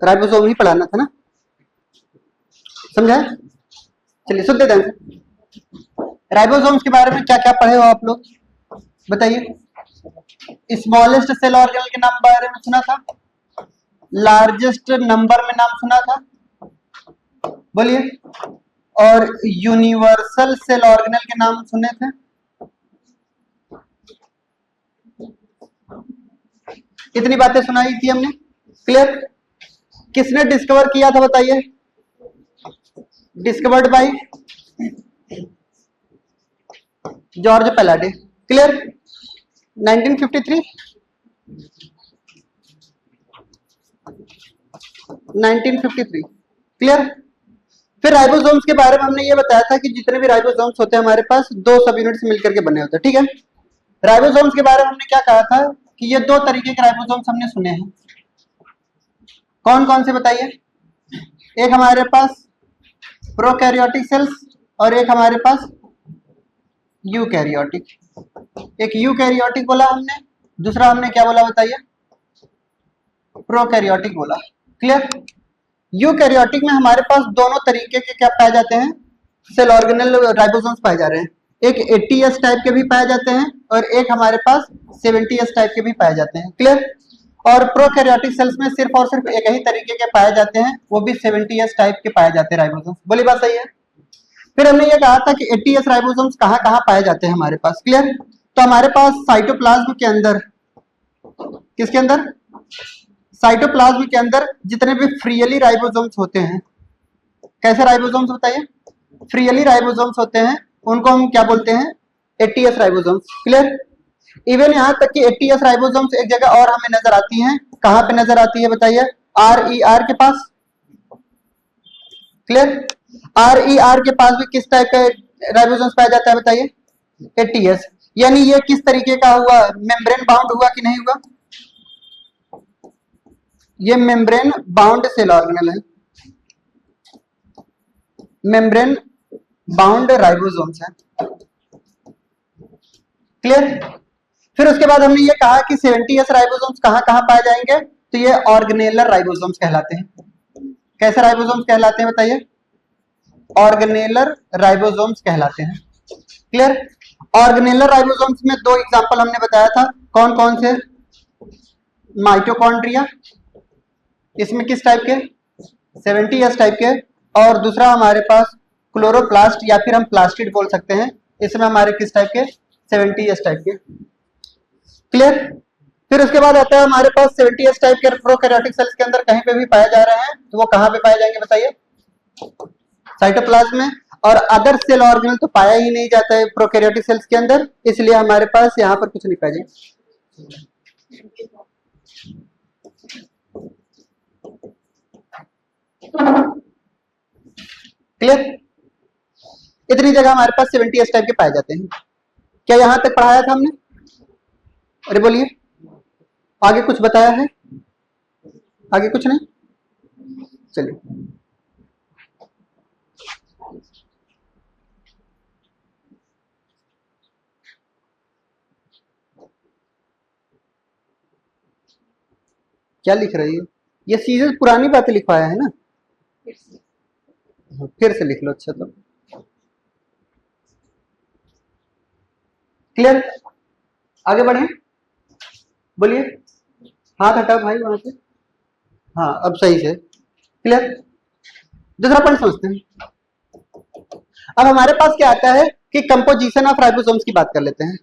Ribosome ही पढ़ाना था ना, समझा? चलिए सुनते ध्यान से। राइबोसोम्स के बारे में क्या क्या पढ़े हो आप लोग बताइए। स्मॉलेस्ट सेल ऑर्गेनल के नाम बारे में सुना था, लार्जेस्ट नंबर में नाम सुना था, बोलिए। और यूनिवर्सल सेल ऑर्गेनल के नाम सुने थे। इतनी बातें सुनाई थी हमने, क्लियर? किसने डिस्कवर किया था बताइए? Discovered by George पैलाडे, clear? 1953 1953, clear? फिर राइबोसोम्स के बारे में हमने ये बताया था कि जितने भी राइबोसोम्स होते हैं हमारे पास दो सब यूनिट से मिलकर के बने होते हैं, ठीक है? राइबोसोम्स के बारे में हमने क्या कहा था कि ये दो तरीके के राइबोसोम्स हमने सुने हैं। कौन कौन से बताइए? एक हमारे पास प्रोकैरियोटिक सेल्स और एक हमारे पास यूकैरियोटिक। एक यूकैरियोटिक बोला हमने, दूसरा हमने क्या बोला बताइए? प्रोकैरियोटिक बोला, क्लियर? यूकैरियोटिक में हमारे पास दोनों तरीके के क्या पाए जाते हैं? सेल ऑर्गेनल राइबोसोम्स पाए जा रहे हैं। एक 80S टाइप के भी पाए जाते हैं और एक हमारे पास 70S टाइप के भी पाए जाते हैं, क्लियर? और प्रोकैरियोटिक सेल्स में सिर्फ और सिर्फ एक ही तरीके के पाए जाते हैं, वो भी 70S टाइप के पाए जाते हैं राइबोसोम्स। बोली बात सही है? फिर हमने ये कहा था कि 80S राइबोसोम्स कहाँ कहाँ पाए जाते हैं हमारे पास, क्लियर? तो हमारे पास साइटोप्लाज्म के अंदर, किसके अंदर? साइटोप्लाज्म के अंदर जितने भी फ्रीली राइबोसोम्स होते हैं, कैसे राइबोसोम्स बताइए? फ्रीली राइबोसोम्स होते हैं, उनको हम क्या बोलते हैं? 80S ribosomes, clear? इवन यहाँ तक कि 80S राइबोसोम्स एक जगह और हमें नजर आती हैं, कहाँ पे नजर आती है बताइए? RER के पास, क्लियर? RER के पास भी किस टाइप का राइबोसोम्स पाया जाता है बताइए? 80S। यानी ये किस तरीके का हुआ? मेम्ब्रेन बाउंड हुआ कि नहीं हुआ? ये मेम्ब्रेन बाउंड सेल ऑर्गेनल है, मेम्ब्रेन बाउंड राइबोसोम्स है, क्लियर? फिर उसके बाद हमने ये कहा कि 70S राइबोसोम्स कहाँ कहाँ पाए जाएंगे? तो ये ऑर्गेनेलर राइबोसोम्स कहलाते हैं। कैसे राइबोसोम्स कहलाते हैं बताइए? ऑर्गेनेलर राइबोसोम्स कहलाते हैं, क्लियर? ऑर्गेनेलर राइबोसोम्स में दो एग्जांपल हमने बताया था, कौन कौन से? माइटोकॉन्ड्रिया, इसमें किस टाइप के? 70S टाइप के। और दूसरा हमारे पास क्लोरोप्लास्ट या फिर हम प्लास्टिड बोल सकते हैं, इसमें हमारे किस टाइप के? 70S टाइप के, क्लियर? फिर उसके बाद आता है हमारे पास 70S टाइप के प्रोकैरियोटिक सेल्स के अंदर कहीं पे भी पाए जा रहे हैं, तो वो कहाँ पे पाए जाएंगे बताइए? साइटोप्लाज्म में। और अदर सेल ऑर्गेनल तो पाया ही नहीं जाता है प्रोकैरियोटिक सेल्स के अंदर, इसलिए हमारे पास यहाँ पर कुछ नहीं पाया जाएगा, क्लियर? इतनी जगह हमारे पास 70S टाइप के पाए जाते हैं। क्या यहां तक पढ़ाया था हमने? अरे बोलिए, आगे कुछ बताया है? आगे कुछ नहीं? चलिए क्या लिख रही है? ये सीधे पुरानी बातें लिखवाया है ना, फिर से लिख लो। अच्छा तो क्लियर? आगे बढ़े, बोलिए। हाथ हटाओ भाई वहां से। हाँ अब सही से, क्लियर? दूसरा पॉइंट समझते हैं। अब हमारे पास क्या आता है कि कंपोजिशन ऑफ राइबोसोम्स की बात कर लेते हैं।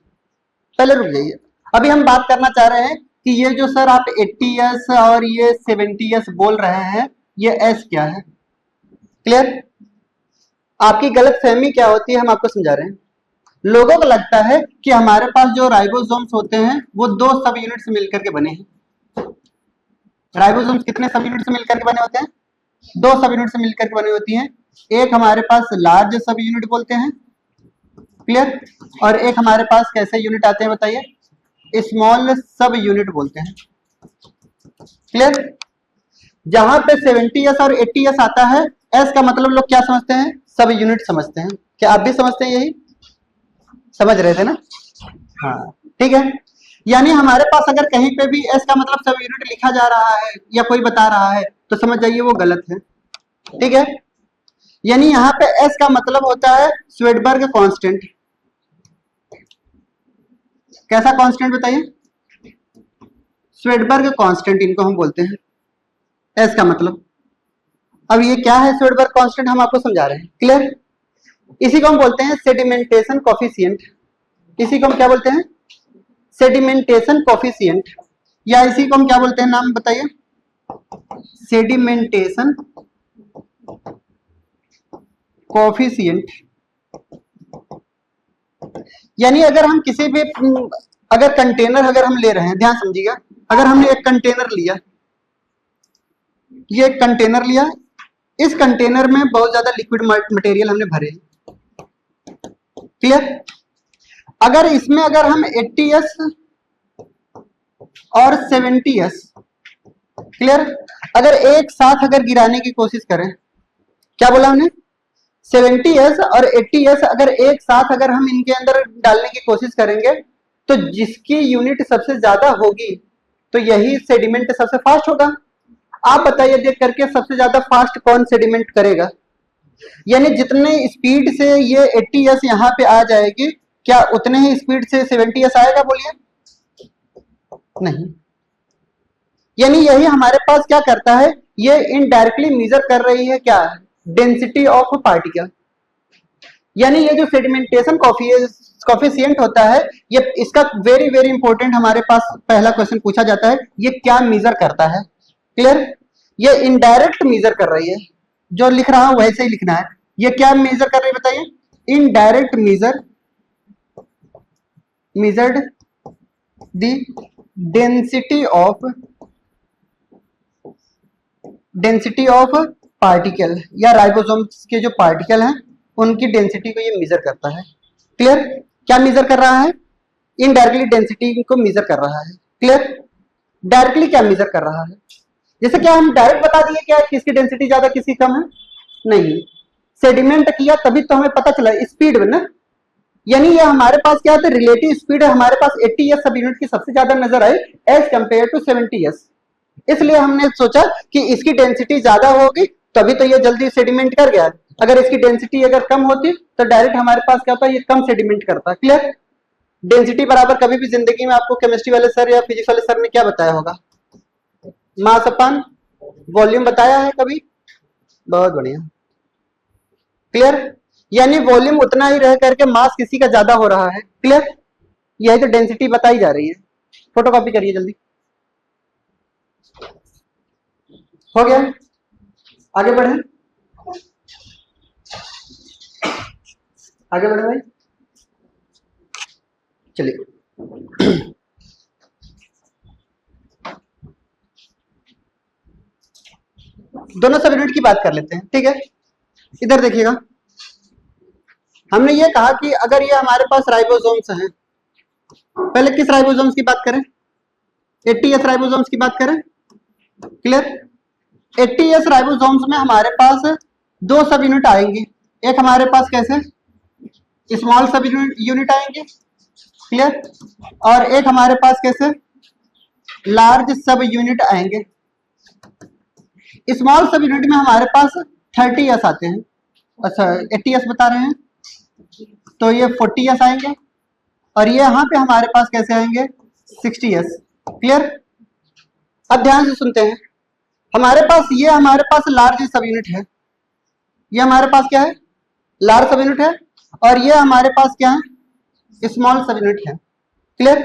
पहले रुक जाइए, अभी हम बात करना चाह रहे हैं कि ये जो सर आप 80S और ये 70S बोल रहे हैं, ये S क्या है? क्लियर? आपकी गलत फहमी क्या होती है हम आपको समझा रहे हैं। लोगों को लगता है कि हमारे पास जो राइबोसोम्स होते हैं वो दो सब यूनिट से मिलकर के बने हैं। राइबोसोम्स कितने सब यूनिट से मिलकर के बने होते हैं? दो सब यूनिट से मिलकर के बनी होती हैं। एक हमारे पास लार्ज सब यूनिट बोलते हैं, क्लियर? और एक हमारे पास कैसे यूनिट आते हैं बताइए? स्मॉल सब यूनिट बोलते हैं, क्लियर? जहां पे 70S और 80S आता है, S का मतलब लोग क्या समझते हैं? सब यूनिट समझते हैं। क्या आप भी समझते हैं? यही समझ रहे थे ना? हाँ ठीक है। यानी हमारे पास अगर कहीं पे भी S का मतलब सब यूनिट लिखा जा रहा है या कोई बता रहा है, तो समझ जाइए वो गलत है। ठीक है, यानी यहाँ पे एस का मतलब होता है स्वेडबर्ग कांस्टेंट। कैसा कांस्टेंट बताइए? स्वेडबर्ग कांस्टेंट इनको हम बोलते हैं, एस का मतलब। अब ये क्या है स्वेडबर्ग कांस्टेंट, हम आपको समझा रहे हैं। क्लियर? इसी को हम बोलते हैं सेडिमेंटेशन कोफिशिएंट। इसी को हम क्या बोलते हैं? सेडिमेंटेशन कोफिशिएंट, या इसी को हम क्या बोलते हैं, नाम बताइए? Sedimentation coefficient. यानी अगर हम किसी भी अगर कंटेनर अगर हम ले रहे हैं, ध्यान समझिएगा, अगर हमने एक कंटेनर लिया, ये एक कंटेनर लिया, इस कंटेनर में बहुत ज्यादा लिक्विड मटेरियल हमने भरे। क्लियर? अगर इसमें अगर हम 80s और 70s, क्लियर, अगर एक साथ अगर गिराने की कोशिश करें, क्या बोला हमने? 70s और 80s अगर एक साथ अगर हम इनके अंदर डालने की कोशिश करेंगे, तो जिसकी यूनिट सबसे ज्यादा होगी तो यही सेडिमेंट सबसे फास्ट होगा। आप बताइए देख करके सबसे ज्यादा फास्ट कौन सेडिमेंट करेगा? यानी जितने स्पीड से ये 80s यहाँ पे आ जाएगी, क्या उतने ही स्पीड से 70s आएगा? बोलिए नहीं। यानी यही हमारे पास क्या करता है, ये इनडायरेक्टली मेजर कर रही है क्या? Density of particle. यानी ये जो सेडिमेंटेशन कोफिशिएंट होता है, ये इसका वेरी वेरी इंपॉर्टेंट हमारे पास पहला क्वेश्चन पूछा जाता है, ये क्या मेजर करता है? क्लियर? ये इनडायरेक्ट मेजर कर रही है, जो लिख रहा हूं वैसे ही लिखना है। ये क्या मेजर कर रही है बताइए? Indirect measured the density of particle, या राइबोसोम्स के जो पार्टिकल हैं उनकी डेंसिटी को ये मेजर करता है। क्लियर? क्या मेजर कर रहा है? इनडायरेक्टली डेंसिटी को मेजर कर रहा है। क्लियर? डायरेक्टली क्या मेजर कर रहा है? जैसे क्या हम डायरेक्ट बता दिए क्या किसकी डेंसिटी ज्यादा किसकी कम है? नहीं, सेडिमेंट किया तभी तो हमें पता चला स्पीड में ना। यानी ये हमारे पास क्या है, रिलेटिव स्पीड हमारे पास 80s सब यूनिट की सबसे ज्यादा नजर I as compare to 70s। इसलिए हमने सोचा कि इसकी डेंसिटी ज्यादा होगी तभी तो ये जल्दी सेडिमेंट कर गया। अगर इसकी डेंसिटी अगर कम होती तो डायरेक्ट हमारे पास क्या होता है, ये कम सेडिमेंट करता। क्लियर? डेंसिटी बराबर कभी भी जिंदगी में आपको केमिस्ट्री वाले सर या फिजिक्स वाले सर ने क्या बताया होगा? मास अपन वॉल्यूम बताया है कभी? बहुत बढ़िया। क्लियर? यानी वॉल्यूम उतना ही रह करके मास किसी का ज्यादा हो रहा है। क्लियर? यही तो डेंसिटी बताई जा रही है। फोटोकॉपी करिए जल्दी। हो गया? आगे बढ़े, आगे बढ़े भाई, चलिए। दोनों सब यूनिट की बात कर लेते हैं। ठीक है, इधर देखिएगा, हमने ये कहा कि अगर ये हमारे पास राइबोसोम्स हैं, पहले किस राइबोसोम्स की बात करें? 80s राइबोसोम्स की बात करें। क्लियर? 80s राइबोसोम्स में हमारे पास दो सब यूनिट आएंगी। एक हमारे पास कैसे स्मॉल सब यूनिट आएंगे, क्लियर, और एक हमारे पास कैसे लार्ज सब यूनिट आएंगे। स्मॉल सब यूनिट में हमारे पास 30s आते हैं, अच्छा 80s बता रहे हैं, तो ये 40s आएंगे, और ये यहाँ पे हमारे पास कैसे आएंगे 60s। क्लियर? अब ध्यान से सुनते हैं, हमारे पास लार्ज सब यूनिट है, ये हमारे पास क्या है लार्ज सब यूनिट है, और ये हमारे पास क्या है स्मॉल सब यूनिट है। क्लियर?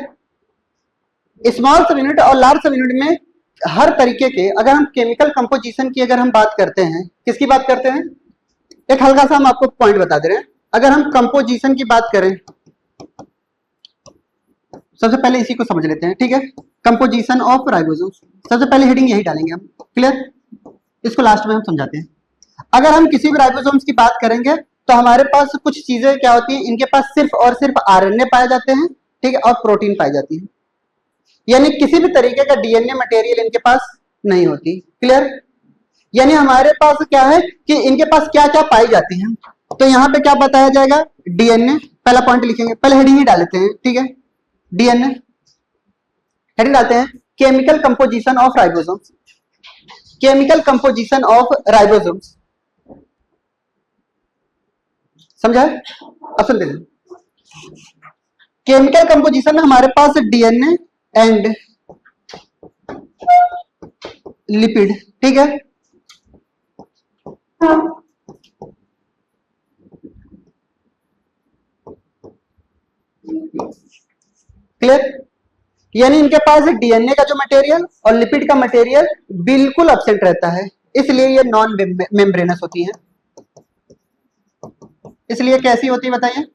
स्मॉल सब यूनिट और लार्ज सब यूनिट में हर तरीके के, अगर हम केमिकल कंपोजिशन की अगर हम बात करते हैं, किसकी बात करते हैं, एक हल्का सा हम आपको पॉइंट बता दे रहे हैं। अगर हम कंपोजिशन की बात करें, सबसे पहले इसी को समझ लेते हैं। ठीक है, कंपोजिशन ऑफ राइबोसोम्स, सबसे पहले हेडिंग यही डालेंगे हम। क्लियर? इसको लास्ट में हम समझाते हैं। अगर हम किसी भी राइबोसोम्स की बात करेंगे तो हमारे पास कुछ चीजें क्या होती हैं, इनके पास सिर्फ और सिर्फ आरएनए पाए जाते हैं, ठीक है, और प्रोटीन पाई जाती है, यानी किसी भी तरीके का डीएनए मटेरियल इनके पास नहीं होती। क्लियर? यानी हमारे पास क्या है कि इनके पास क्या क्या पाई जाती है, तो यहाँ पे क्या बताया जाएगा, डीएनए, पहला पॉइंट लिखेंगे, पहले हेडिंग ही डाल लेते हैं। ठीक है, डीएनए हेडिंग डालते हैं, chemical composition of ribosomes. Chemical composition of ribosomes, समझा है? अब सुन देखिए, केमिकल कंपोजिशन में हमारे पास डीएनए एंड लिपिड, ठीक है। क्लियर? यानी इनके पास डीएनए का जो मटेरियल और लिपिड का मटेरियल बिल्कुल एब्सेंट रहता है, इसलिए ये नॉन मेम्ब्रेनस होती है। इसलिए कैसी होती है बताइए?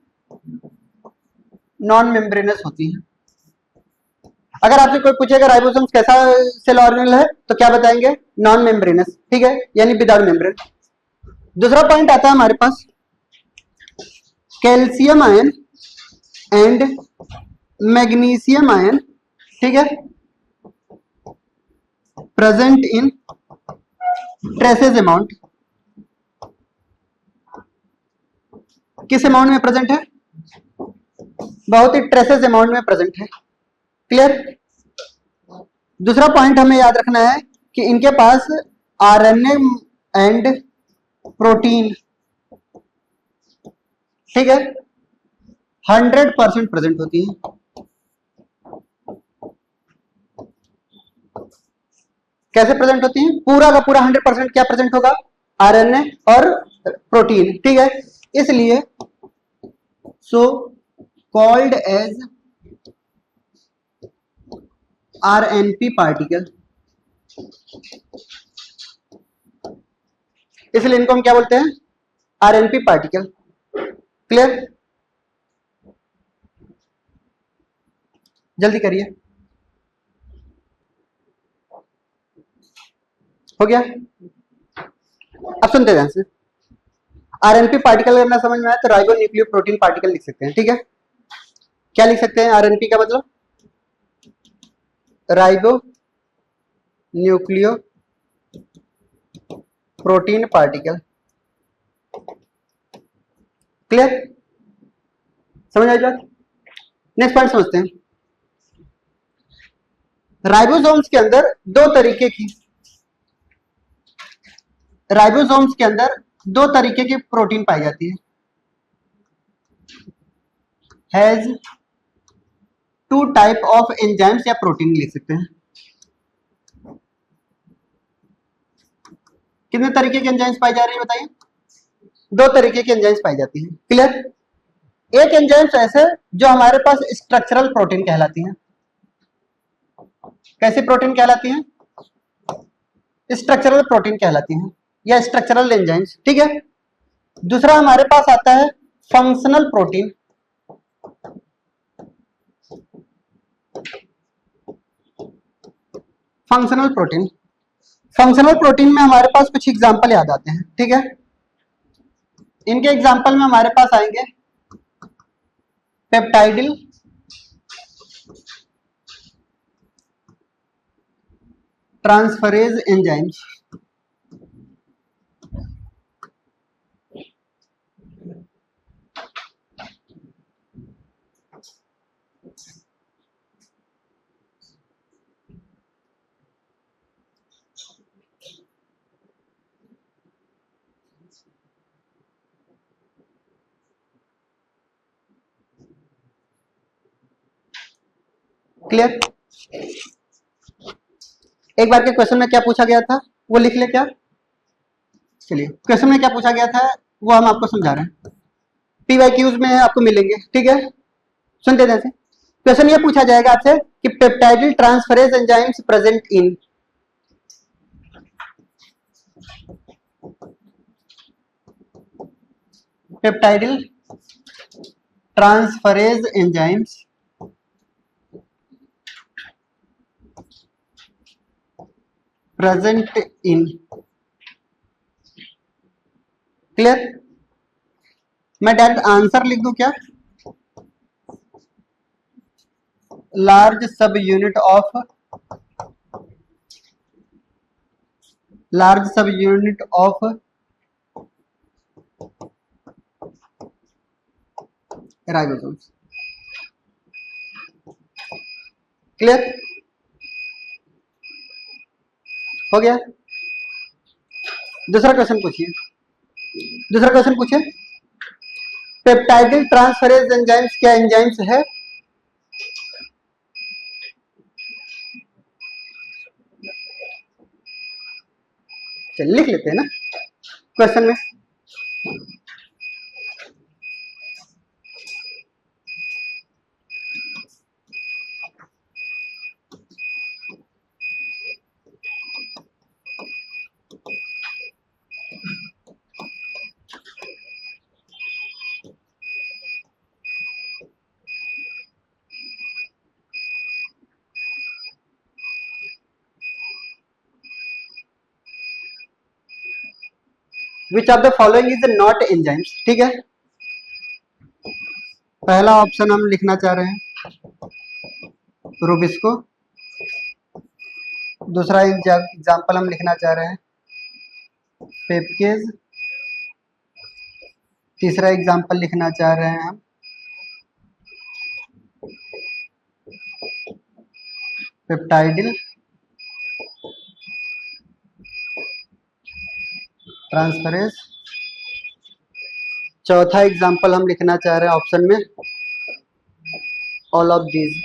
नॉन मेम्ब्रेनस होती है। अगर आपसे कोई पूछेगा राइबोसोम्स कैसा सेल ऑर्गेनेल है तो क्या बताएंगे? नॉन मेम्ब्रेनस, ठीक है, यानी विदाउट मेम्ब्रेन। दूसरा पॉइंट आता है हमारे पास calcium ion and magnesium ion, ठीक है, प्रेजेंट इन ट्रेसेस अमाउंट। किस अमाउंट में प्रेजेंट है? बहुत ही ट्रेसेस अमाउंट में प्रेजेंट है। क्लियर? दूसरा पॉइंट हमें याद रखना है कि इनके पास आरएनए एंड प्रोटीन, ठीक है, 100% प्रेजेंट होती है। कैसे प्रेजेंट होती है? पूरा का पूरा 100% क्या प्रेजेंट होगा? आरएनए और प्रोटीन, ठीक है। इसलिए so called as RNP particle, इसलिए इनको हम क्या बोलते हैं? RNP particle. क्लियर? जल्दी करिए, हो गया? अब सुनते ध्यान से। आरएनपी पार्टिकल अगर ना समझ में आए तो राइबो न्यूक्लियो प्रोटीन पार्टिकल लिख सकते हैं, ठीक है। क्या लिख सकते हैं? आरएनपी का मतलब ribo nucleo protein particle. Clear? समझ आई बात? नेक्स्ट पॉइंट समझते हैं। राइबोसोम्स के अंदर दो तरीके की राइबोसोम्स के अंदर दो तरीके की प्रोटीन पाई जाती है। Has two type of enzymes या प्रोटीन लिख सकते हैं। कितने तरीके के एंजाइम्स पाई जा रही है बताइए? दो तरीके की एंजाइम्स पाई जाती है। क्लियर? एक एंजाइम्स ऐसे जो हमारे पास स्ट्रक्चरल प्रोटीन कहलाती है। कैसी प्रोटीन कहलाती है? स्ट्रक्चरल प्रोटीन कहलाती है या स्ट्रक्चरल एंजाइम्स, ठीक है। दूसरा हमारे पास आता है functional protein. Functional protein, functional protein में हमारे पास कुछ एग्जांपल याद आते हैं, ठीक है। इनके एग्जांपल में हमारे पास आएंगे पेप्टाइडिल, ट्रांसफरेज एंजाइम्स, क्लियर? एक बार के क्वेश्चन में क्या पूछा गया था वो लिख ले क्या? चलिए, क्वेश्चन में क्या पूछा गया था वो हम आपको समझा रहे हैं। पीवाईक्यूज में आपको मिलेंगे, ठीक है। सुनते जैसे क्वेश्चन ये पूछा जाएगा आपसे कि peptidyl transferase enzymes present in, peptidyl transferase enzymes present in. Clear? मैं डायरेक्ट आंसर लिख दूं क्या? Large sub unit of ribosomes. Clear? हो गया? दूसरा क्वेश्चन पूछिए, दूसरा क्वेश्चन पूछिए। पेप्टाइडिल ट्रांसफरेज एंजाइम्स क्या एंजाइम्स है? चल लिख लेते हैं ना क्वेश्चन में। Which of the following is not enzymes, ठीक है। पहला ऑप्शन हम लिखना चाह रहे हैं रूबिस्को, दूसरा एग्जाम्पल हम लिखना चाह रहे हैं पेपकेज, तीसरा एग्जाम्पल लिखना चाह रहे हैं हम पेप्टाइडिल ट्रांसफरेज, चौथा एग्जाम्पल हम लिखना चाह रहे हैं ऑप्शन में ऑल ऑफ दीज।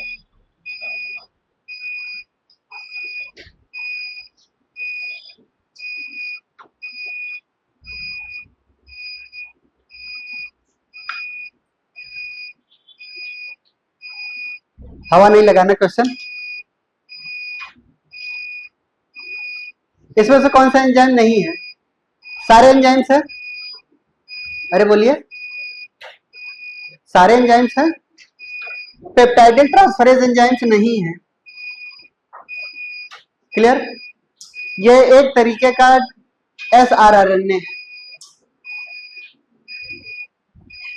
हवा नहीं लगाना क्वेश्चन। इसमें से कौन सा एंजाइम नहीं है? सारे एंजाइम्स है। अरे बोलिए, सारे एंजाइम्स हैं। पेप्टाइडिल ट्रांसफरेज एंजाइम्स नहीं है। क्लियर? ये एक तरीके का एसआरआरएनए है,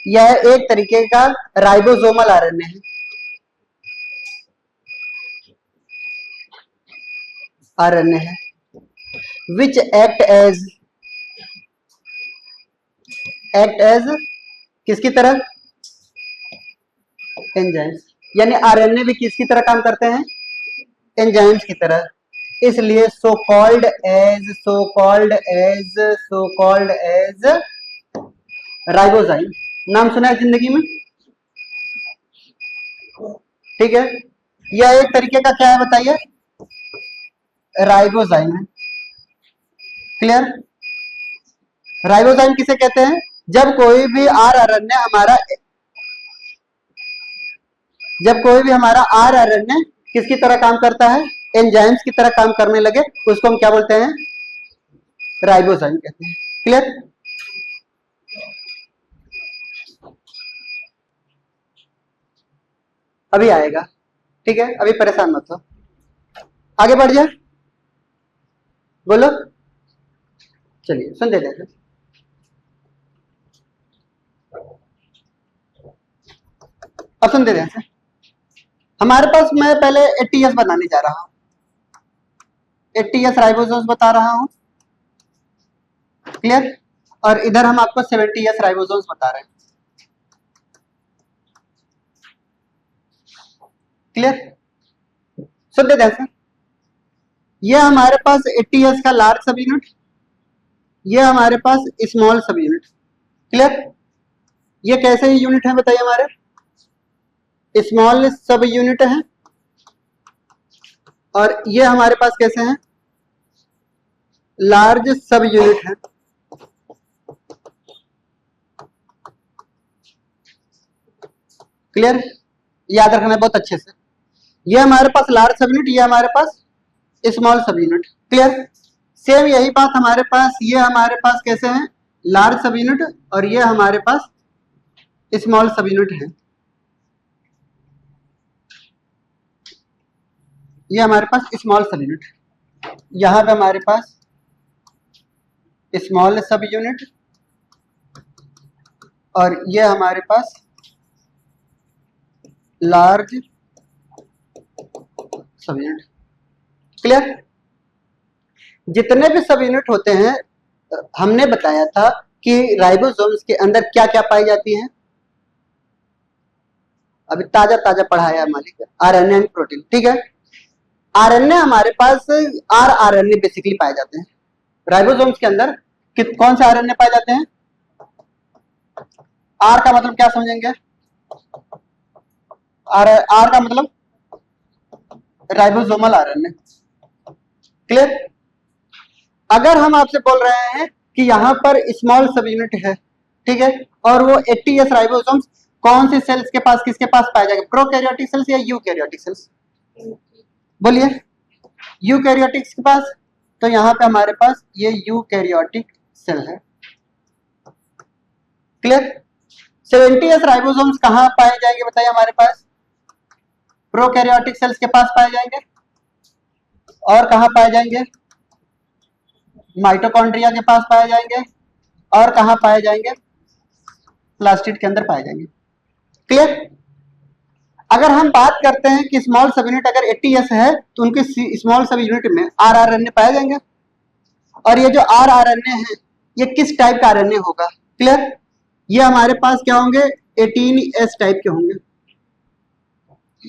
यह एक तरीके का राइबोसोमल आरएनए है। आरएनए है विच एक्ट एज किसकी तरह? एंजाइम्स। यानी आरएनए भी किसकी तरह काम करते हैं? एंजाइम्स की तरह। इसलिए सो कॉल्ड एज राइबोजाइम। नाम सुना है जिंदगी में? ठीक है, यह एक तरीके का क्या है बताइए? राइबोजाइम है। क्लियर? राइबोजाइम किसे कहते हैं? जब कोई भी आरएनए किसकी तरह काम करता है? एंजाइम्स की तरह काम करने लगे, उसको हम क्या बोलते हैं? राइबोजाइम कहते हैं। क्लियर? अभी आएगा, ठीक है, अभी परेशान मत हो, आगे बढ़ जाए। बोलो, चलिए सुन देते हैं। अब सुन देते हैं। हमारे पास, मैं पहले 80S बनाने जा रहा हूं, 80S राइबोसोम्स बता रहा हूं। क्लियर? और इधर हम आपको 70S राइबोसोम्स बता रहे हैं। क्लियर? सुन देते हैं। ये हमारे पास 80S का लार्ज सब यूनिट, ये हमारे पास स्मॉल सब यूनिट। क्लियर? ये कैसे यूनिट है बताइए? हमारे स्मॉल सब यूनिट है, और ये हमारे पास कैसे हैं? लार्ज सब यूनिट है। क्लियर? याद रखना बहुत अच्छे से। ये हमारे पास लार्ज सब यूनिट, ये हमारे पास स्मॉल सब यूनिट। क्लियर? सेम यही बात हमारे पास, ये हमारे पास कैसे हैं? लार्ज सब यूनिट, और ये हमारे पास स्मॉल सब यूनिट है। ये हमारे पास स्मॉल सब यूनिट, यहां पे हमारे पास स्मॉल सब यूनिट, और ये हमारे पास लार्ज सब यूनिट। क्लियर? जितने भी सब यूनिट होते हैं, हमने बताया था कि राइबोसोम्स के अंदर क्या क्या पाई जाती हैं। अभी ताजा ताजा पढ़ाया मालिक, आरएनए एंड प्रोटीन। ठीक है, आरएनए हमारे पास आरएनए बेसिकली पाए जाते हैं राइबोसोम्स के अंदर। कि कौन से आरएनए पाए जाते हैं? आर का मतलब क्या समझेंगे? आर का मतलब राइबोसोमल आरएनए। क्लियर? अगर हम आपसे बोल रहे हैं कि यहां पर स्मॉल सब यूनिट है, ठीक है, और वो 80s राइबोसोम्स कौन से सेल्स के पास, किसके पास पाया जाएगा? प्रोकैरियोटिक सेल्स या यूकैरियोटिक सेल्स? बोलिए। यूकैरियोटिक के पास, तो यहां पे हमारे पास ये यूकैरियोटिक सेल है। क्लियर? 70s राइबोसोम्स कहां पाए जाएंगे बताइए हमारे पास? प्रोकैरियोटिक सेल्स के पास पाए जाएंगे। और कहां पाए जाएंगे? माइटोकॉन्ड्रिया के पास पाए जाएंगे। और कहां पाए जाएंगे? प्लास्टिड के अंदर पाए जाएंगे। क्लियर? अगर हम बात करते हैं कि स्मॉल सब यूनिट अगर 80s है तो उनके स्मॉल सब यूनिट में आरआरएनए पाए जाएंगे। और ये जो आरआरएनए है ये किस टाइप का आरएनए होगा? क्लियर? ये हमारे पास क्या होंगे? 18s टाइप के होंगे।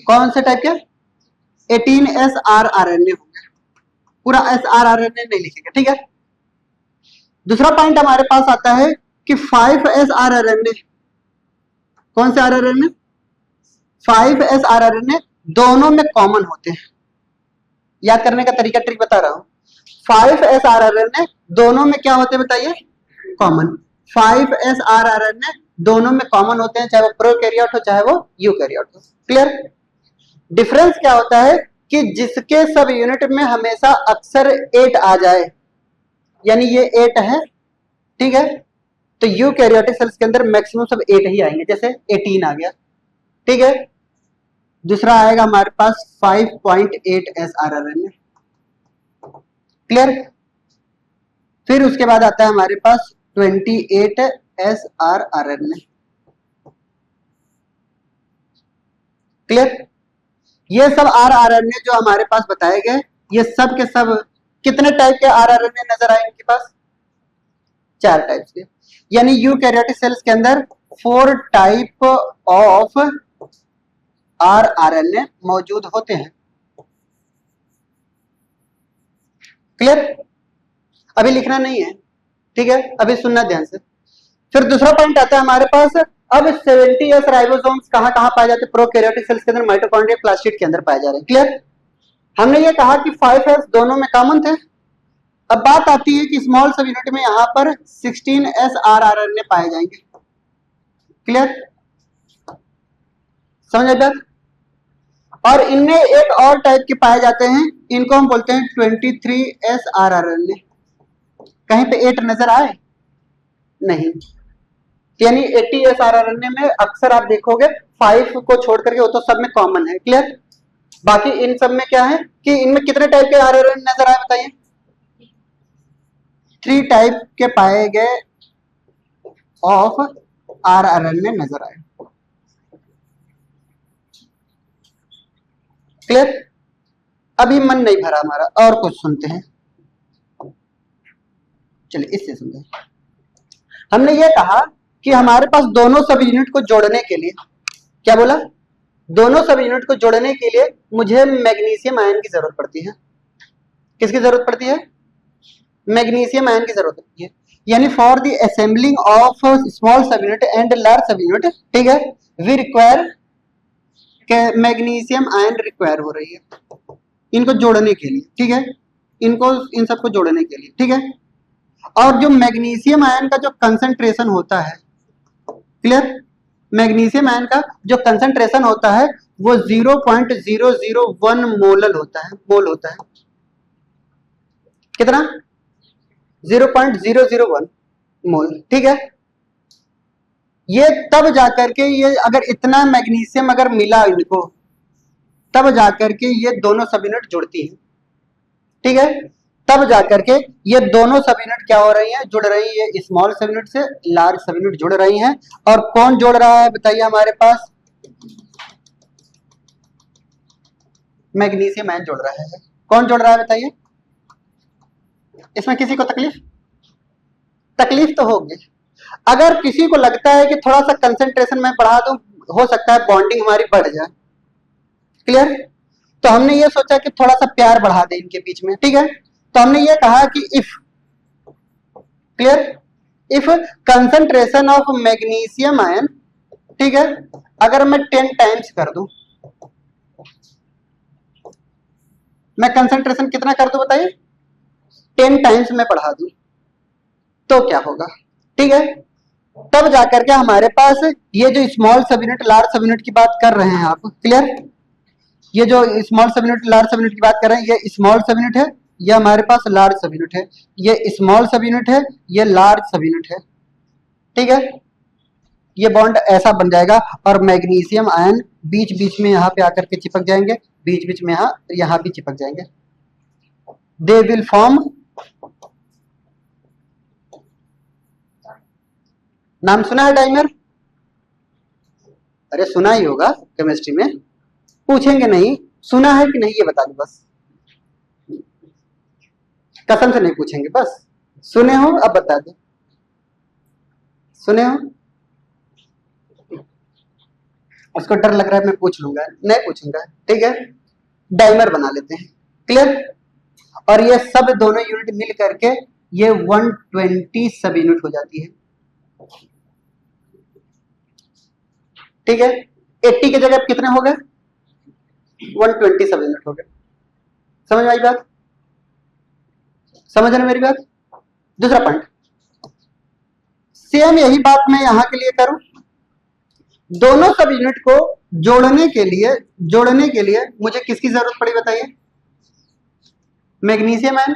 कौन से टाइप के? 18s आरआरएनए होंगे। पूरा एस आरआरएनए नहीं लिखेंगे, ठीक है? दूसरा पॉइंट हमारे पास आता है कि 5s आरआरएनए, कौन से आरआरएनए? 5s आरआरएनए दोनों में कॉमन होते हैं। याद करने का तरीका ट्रिक बता रहा हूं। 5s आरआरएनए दोनों में क्या होते हैं बताइए? कॉमन। 5s आरआरएनए दोनों में कॉमन होते हैं, चाहे वो प्रोकैरियोट हो चाहे वो यूकैरियोट हो। क्लियर? डिफरेंस क्या होता है कि जिसके सब यूनिट में हमेशा अक्सर 8 आ जाए, यानी ये 8 है, ठीक है, तो यूकैरियोटिक सेल्स के अंदर मैक्सिमम सब 8 ही आएंगे, जैसे 18 आ गया, ठीक है। दूसरा आएगा हमारे पास 5.8s आरआरएनए। क्लियर? फिर उसके बाद आता है हमारे पास 28s आरआरएनए। क्लियर? ये सब आरआरएनए जो हमारे पास बताए गए, ये सब के सब कितने टाइप के आरआरएनए नजर आए इनके पास? 4 टाइप के। यानी यूकैरियोटिक सेल्स के अंदर 4 टाइप ऑफ आरआरएनए मौजूद होते हैं। क्लियर? अभी लिखना नहीं है, ठीक है, अभी सुनना ध्यान से। फिर दूसरा पॉइंट आता है हमारे पास, अब 70s राइबोसोम्स कहां कहां पाए जाते हैं? प्रोकैरियोटिक सेल्स के अंदर, माइटोकॉन्ड्रिया, प्लास्टिड के अंदर पाए जा रहे हैं। क्लियर? हमने ये कहा कि 5s दोनों में कॉमन थे। अब बात आती है कि स्मॉल सब यूनिट में यहां पर 16s आरआरएनए पाए जाएंगे। क्लियर? समझ बात? और इनमें एक और टाइप के पाए जाते हैं, इनको हम बोलते हैं 23s आरआरएनए। कहीं पे 8 नजर आए? नहीं। यानी 80s आरआरएनए में अक्सर आप देखोगे 5 को छोड़ करके वो तो सब में कॉमन है। क्लियर? बाकी इन सब में क्या है कि इनमें कितने टाइप के आरआरएनए नजर आए बताइए? 3 टाइप के पाए गए ऑफ आरआरएनए नजर आए। क्लियर? अभी मन नहीं भरा हमारा, और कुछ सुनते हैं। चलिए इससे सुनते हैं। हमने ये कहा कि हमारे पास दोनों सब यूनिट को जोड़ने के लिए, क्या बोला? दोनों सब यूनिट को जोड़ने के लिए मुझे मैग्नीशियम आयन की जरूरत पड़ती है। किसकी जरूरत पड़ती है? मैग्नीशियम आयन की जरूरत पड़ती है। यानी for the assembling of small सब unit and large sub unit, ठीक है, we require magnesium ion require हो रही है इनको जोड़ने के लिए, ठीक है, इनको इन सबको जोड़ने के लिए, ठीक है। और जो मैग्नीशियम आयन का जो कंसंट्रेशन होता है, क्लियर, मैग्नीशियम आयन का जो कंसंट्रेशन होता है वो 0.001 मोलल होता है, मोल होता है। कितना? 0.001 मोल, ठीक है। ये तब जाकर के, ये अगर इतना मैग्नीशियम अगर मिला इनको, तब जाकर के ये दोनों सब यूनिट जुड़ती है, ठीक है। तब जाकर के ये दोनों सब यूनिट क्या हो रही हैं? जुड़ रही है, स्मॉल सब यूनिट से लार्ज सब यूनिट जुड़ रही हैं। और कौन जोड़ रहा है बताइए हमारे पास? मैग्नीशियम आयन जोड़ रहा है। कौन जोड़ रहा है बताइए? इसमें किसी को तकलीफ? तकलीफ तो होगी। अगर किसी को लगता है कि थोड़ा सा कंसंट्रेशन में बढ़ा दूं, हो सकता है बॉन्डिंग हमारी बढ़ जाए। क्लियर? तो हमने ये सोचा कि थोड़ा सा प्यार बढ़ा दे इनके बीच में, ठीक है। तो हमने ये कहा कि if, clear? If concentration of magnesium ion, ठीक है, अगर मैं 10 टाइम्स कर दूं, मैं कंसंट्रेशन कितना कर दूं बताइए, 10 टाइम्स में बढ़ा दूं तो क्या होगा? ठीक है, तब जाकर के हमारे पास ये जो स्मॉल सब यूनिट लार्ज सब यूनिट की बात कर रहे हैं आप, क्लियर? ये जो स्मॉल सब यूनिट लार्ज सब यूनिट की बात कर रहे हैं, ये स्मॉल सब यूनिट है, ये हमारे पास लार्ज सब यूनिट है, ये स्मॉल सब यूनिट है, ये लार्ज सब यूनिट है, ठीक है? ये बॉन्ड ऐसा बन जाएगा और मैग्नीशियम आयन बीच बीच में यहाँ पे आकर के चिपक जाएंगे, बीच बीच में यहाँ भी चिपक जाएंगे, दे विल फॉर्म, नाम सुना है डाइमर? अरे सुना ही होगा, केमिस्ट्री में पूछेंगे नहीं, सुना है कि नहीं ये बता दो बस, कसम से नहीं पूछेंगे, बस सुने हो अब बता दो, सुने हो? उसको डर लग रहा है मैं पूछ लूंगा, नहीं पूछूंगा, ठीक है? डाइमर बना लेते हैं, क्लियर? और ये सब दोनों यूनिट मिल करके ये 120 सब यूनिट हो जाती है, ठीक है? 80 की जगह कितने हो गए? 120 सब यूनिट हो गए। समझ में आई बात? समझ रहे मेरी बात? दूसरा पॉइंट, सेम यही बात मैं यहां के लिए करूं, दोनों सब यूनिट को जोड़ने के लिए मुझे किसकी जरूरत पड़ी बताइए? मैग्नीशियम आयन,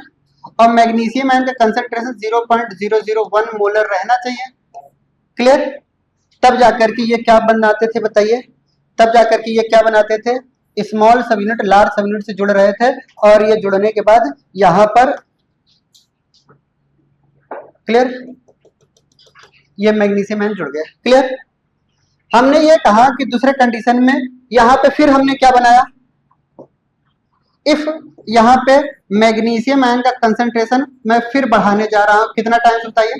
और मैग्नीशियम आयन का कंसंट्रेशन 0.001 मोलर रहना चाहिए, क्लियर? तब जाकर के ये क्या बनाते थे बताइए? तब जाकर के ये क्या बनाते थे? स्मॉल सब यूनिट लार्ज सब यूनिट से जुड़ रहे थे, और ये जुड़ने के बाद यहां पर, क्लियर, ये मैग्नीशियम आयन जुड़ गया, क्लियर? हमने ये कहा कि दूसरे कंडीशन में यहां पे फिर हमने क्या बनाया, इफ यहां पे मैग्नीशियम आयन का कंसंट्रेशन मैं फिर बढ़ाने जा रहा हूं, कितना टाइम्स बताइए?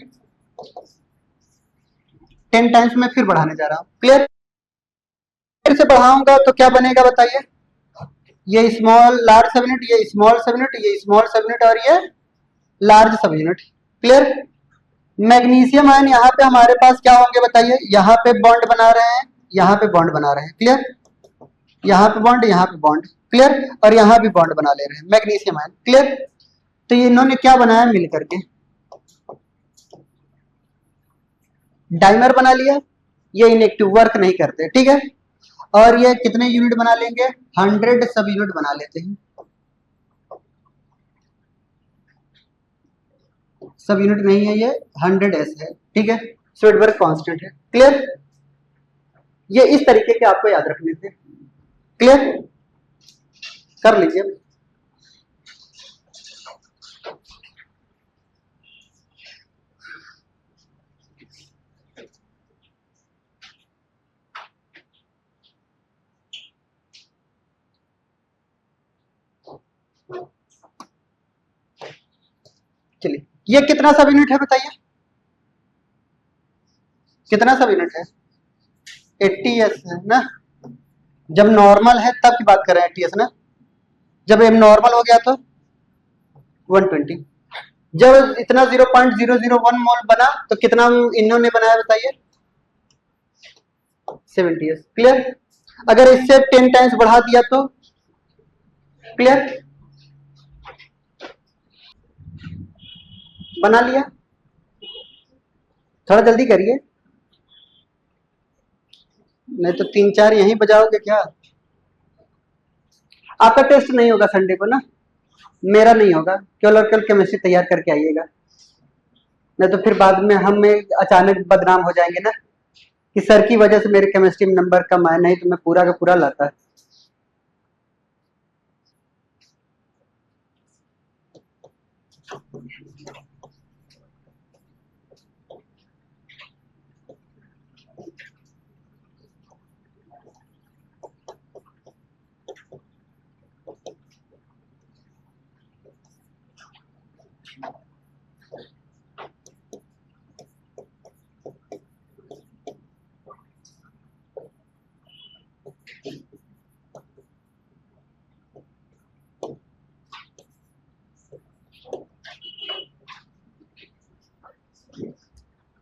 10 टाइम्स में फिर बढ़ाने जा रहा हूं, क्लियर? फिर से बढ़ाऊंगा तो क्या बनेगा बताइए? ये स्मॉल लार्ज सब यूनिट, ये स्मॉल सब यूनिट, ये स्मॉल सब यूनिट, और ये large sub unit, clear? Magnesium ion यहाँ पे हमारे पास क्या होंगे बताइए? यहाँ पे बॉन्ड बना रहे हैं, यहाँ पे बॉन्ड बना रहे हैं, क्लियर? यहाँ पे बॉन्ड, यहाँ पे बॉन्ड, क्लियर? और यहाँ भी बॉन्ड बना ले रहे हैं मैग्नीशियम आयन, क्लियर? तो ये इन्होंने क्या बनाया मिल करके? डाइमर बना लिया, ये इनएक्टिव वर्क नहीं करते, ठीक है? और ये कितने यूनिट बना लेंगे? 100 सब यूनिट बना लेते हैं, सब यूनिट नहीं है ये, 100s है, ठीक है? स्वेडबर्ग कांस्टेंट है, क्लियर? ये इस तरीके के आपको याद रखने थे, क्लियर? कर लीजिए। चलिए, ये कितना सब यूनिट है बताइए? कितना सब यूनिट है? 80s है ना? जब नॉर्मल है तब की बात कर रहे हैं, 80s ना? जब एम नॉर्मल हो गया तो 120, जब इतना 0.001 मोल बना तो कितना इन्होंने बनाया बताइए? 70s, clear? अगर इससे 10 टाइम्स बढ़ा दिया तो, क्लियर? बना लिया? थोड़ा जल्दी करिए, नहीं तो 3-4 यहीं बजाओगे क्या? आपका टेस्ट नहीं होगा संडे को ना, मेरा नहीं होगा, केवल और केवल केमिस्ट्री तैयार करके आइएगा, नहीं तो फिर बाद में हम अचानक बदनाम हो जाएंगे ना कि सर की वजह से मेरे केमिस्ट्री में नंबर कम आए, नहीं तो मैं पूरा का पूरा लाता।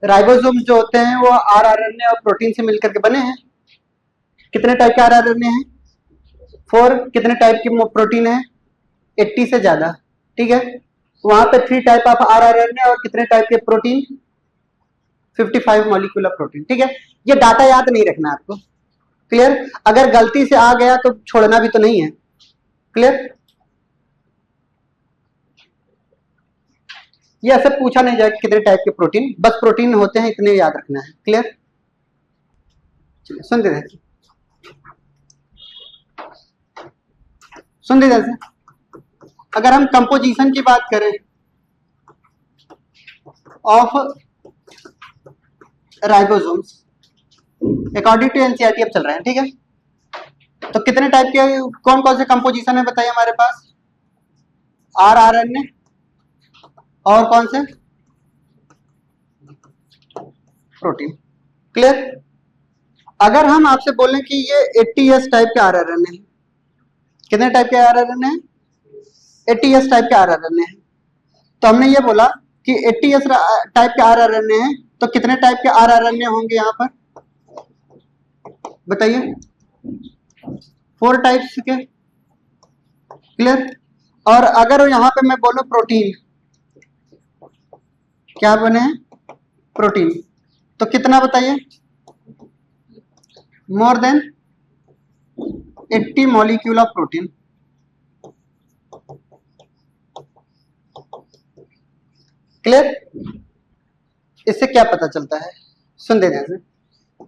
राइबोसोम्स जो होते हैं वो आरआरएनए और प्रोटीन से मिलकर के बने हैं। कितने टाइप के आरआरएनए हैं? 4। कितने टाइप की प्रोटीन है? 80 से ज्यादा। ठीक है, वहां पे 3 टाइप ऑफ आरआरएनए और कितने टाइप के प्रोटीन? 55 molecular protein. ठीक है, ये डाटा याद नहीं रखना आपको। क्लियर? अगर गलती से आ गया तो छोड़ना भी तो नहीं है। क्लियर? ये ऐसे पूछा नहीं जाएगा कितने टाइप के प्रोटीन, बस प्रोटीन होते हैं इतने याद रखना है। क्लियर? चलिए सुनते रहे, सुन लीजिए। अगर हम कंपोजिशन की बात करें of ribosomes according to NCERT अब चल रहे हैं। ठीक है, तो कितने टाइप के कौन कौन से कंपोजिशन है बताइए हमारे पास? आरआरएनए और कौन से? प्रोटीन। क्लियर? अगर हम आपसे बोलें कि ये 80S टाइप के आरआरएनए है, कितने टाइप के आरआरएनए है? 80S टाइप के आरआरएनए है। तो हमने ये बोला कि 80S टाइप के आरआरएनए है, तो कितने टाइप के आरआरएनए होंगे यहाँ पर बताइए? 4 टाइप्स के। क्लियर? और अगर यहाँ पे मैं बोलूं प्रोटीन, क्या बने हैं? प्रोटीन, तो कितना बताइए? More than 80 molecule of protein. Clear? इससे क्या पता चलता है? सुन दे ध्यान से।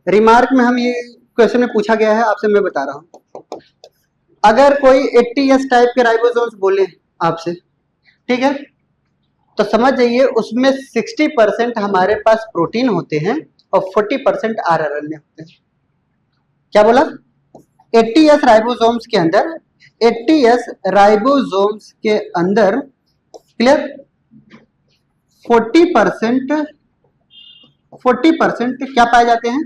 रिमार्क में हम ये क्वेश्चन में पूछा गया है, आपसे मैं बता रहा हूं। अगर कोई 80S टाइप के राइबोसोम्स बोले आपसे, ठीक है, तो समझ जाइए उसमें 60% हमारे पास प्रोटीन होते हैं और 40% आरआरएनए होते हैं। क्या बोला? 80S राइबोसोम्स के अंदर, 80S राइबोसोम्स के अंदर, क्लियर, 40% क्या पाए जाते हैं?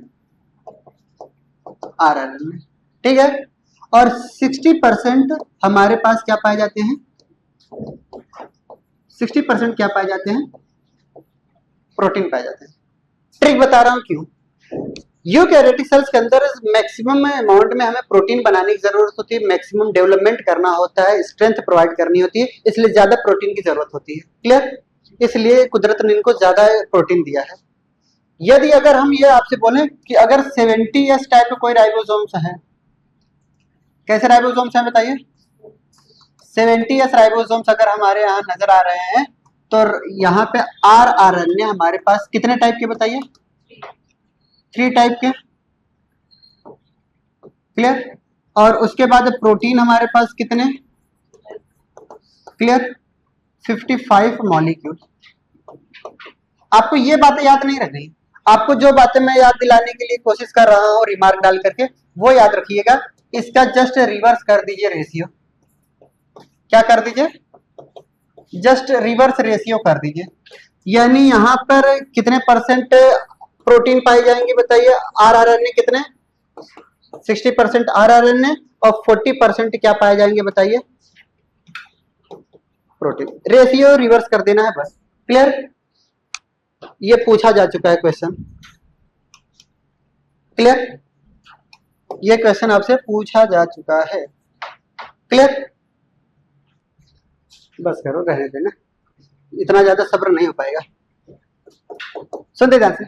आरआरएनए। ठीक है, और 60% हमारे पास क्या पाए जाते हैं? 60% क्या पाए जाते हैं? प्रोटीन पाए जाते हैं। ट्रिक बता रहा हूं क्यों। यूकैरियोटिक सेल्स के अंदर मैक्सिमम अमाउंट में हमें प्रोटीन बनाने की जरूरत होती है, मैक्सिमम डेवलपमेंट करना होता है, स्ट्रेंथ प्रोवाइड करनी होती है, इसलिए ज्यादा प्रोटीन की जरूरत होती है। क्लियर? इसलिए कुदरत ने इनको ज्यादा प्रोटीन दिया है। यदि अगर हम ये आपसे बोलें कि अगर 70S टाइप का कोई राइबोसोम्स है, कैसे राइबोसोम्स हैं बताइए? 70S राइबोसोम्स अगर हमारे यहाँ नजर आ रहे हैं, तो यहाँ पे आरआरएनए हमारे पास कितने टाइप के बताइए? 3 टाइप के। क्लियर? और उसके बाद प्रोटीन हमारे पास कितने? क्लियर? 55 मॉलिक्यूल। आपको ये बातें याद नहीं रखनी, आपको जो बातें मैं याद दिलाने के लिए कोशिश कर रहा हूँ रिमार्क डाल करके, वो याद रखिएगा। इसका जस्ट रिवर्स कर दीजिए रेशियो। क्या कर दीजिए? जस्ट रिवर्स रेशियो कर दीजिए। यानी यहां पर कितने परसेंट प्रोटीन पाई जाएंगे बताइए? आरआरएनए कितने? 60% आरआरएनए और 40% क्या पाए जाएंगे बताइए? प्रोटीन। रेशियो रिवर्स कर देना है बस। क्लियर? ये पूछा जा चुका है क्वेश्चन। क्लियर? ये क्वेश्चन आपसे पूछा जा चुका है। क्लियर? बस करो, रहने देना, इतना ज्यादा सब्र नहीं हो पाएगा। सुनते ध्यान से।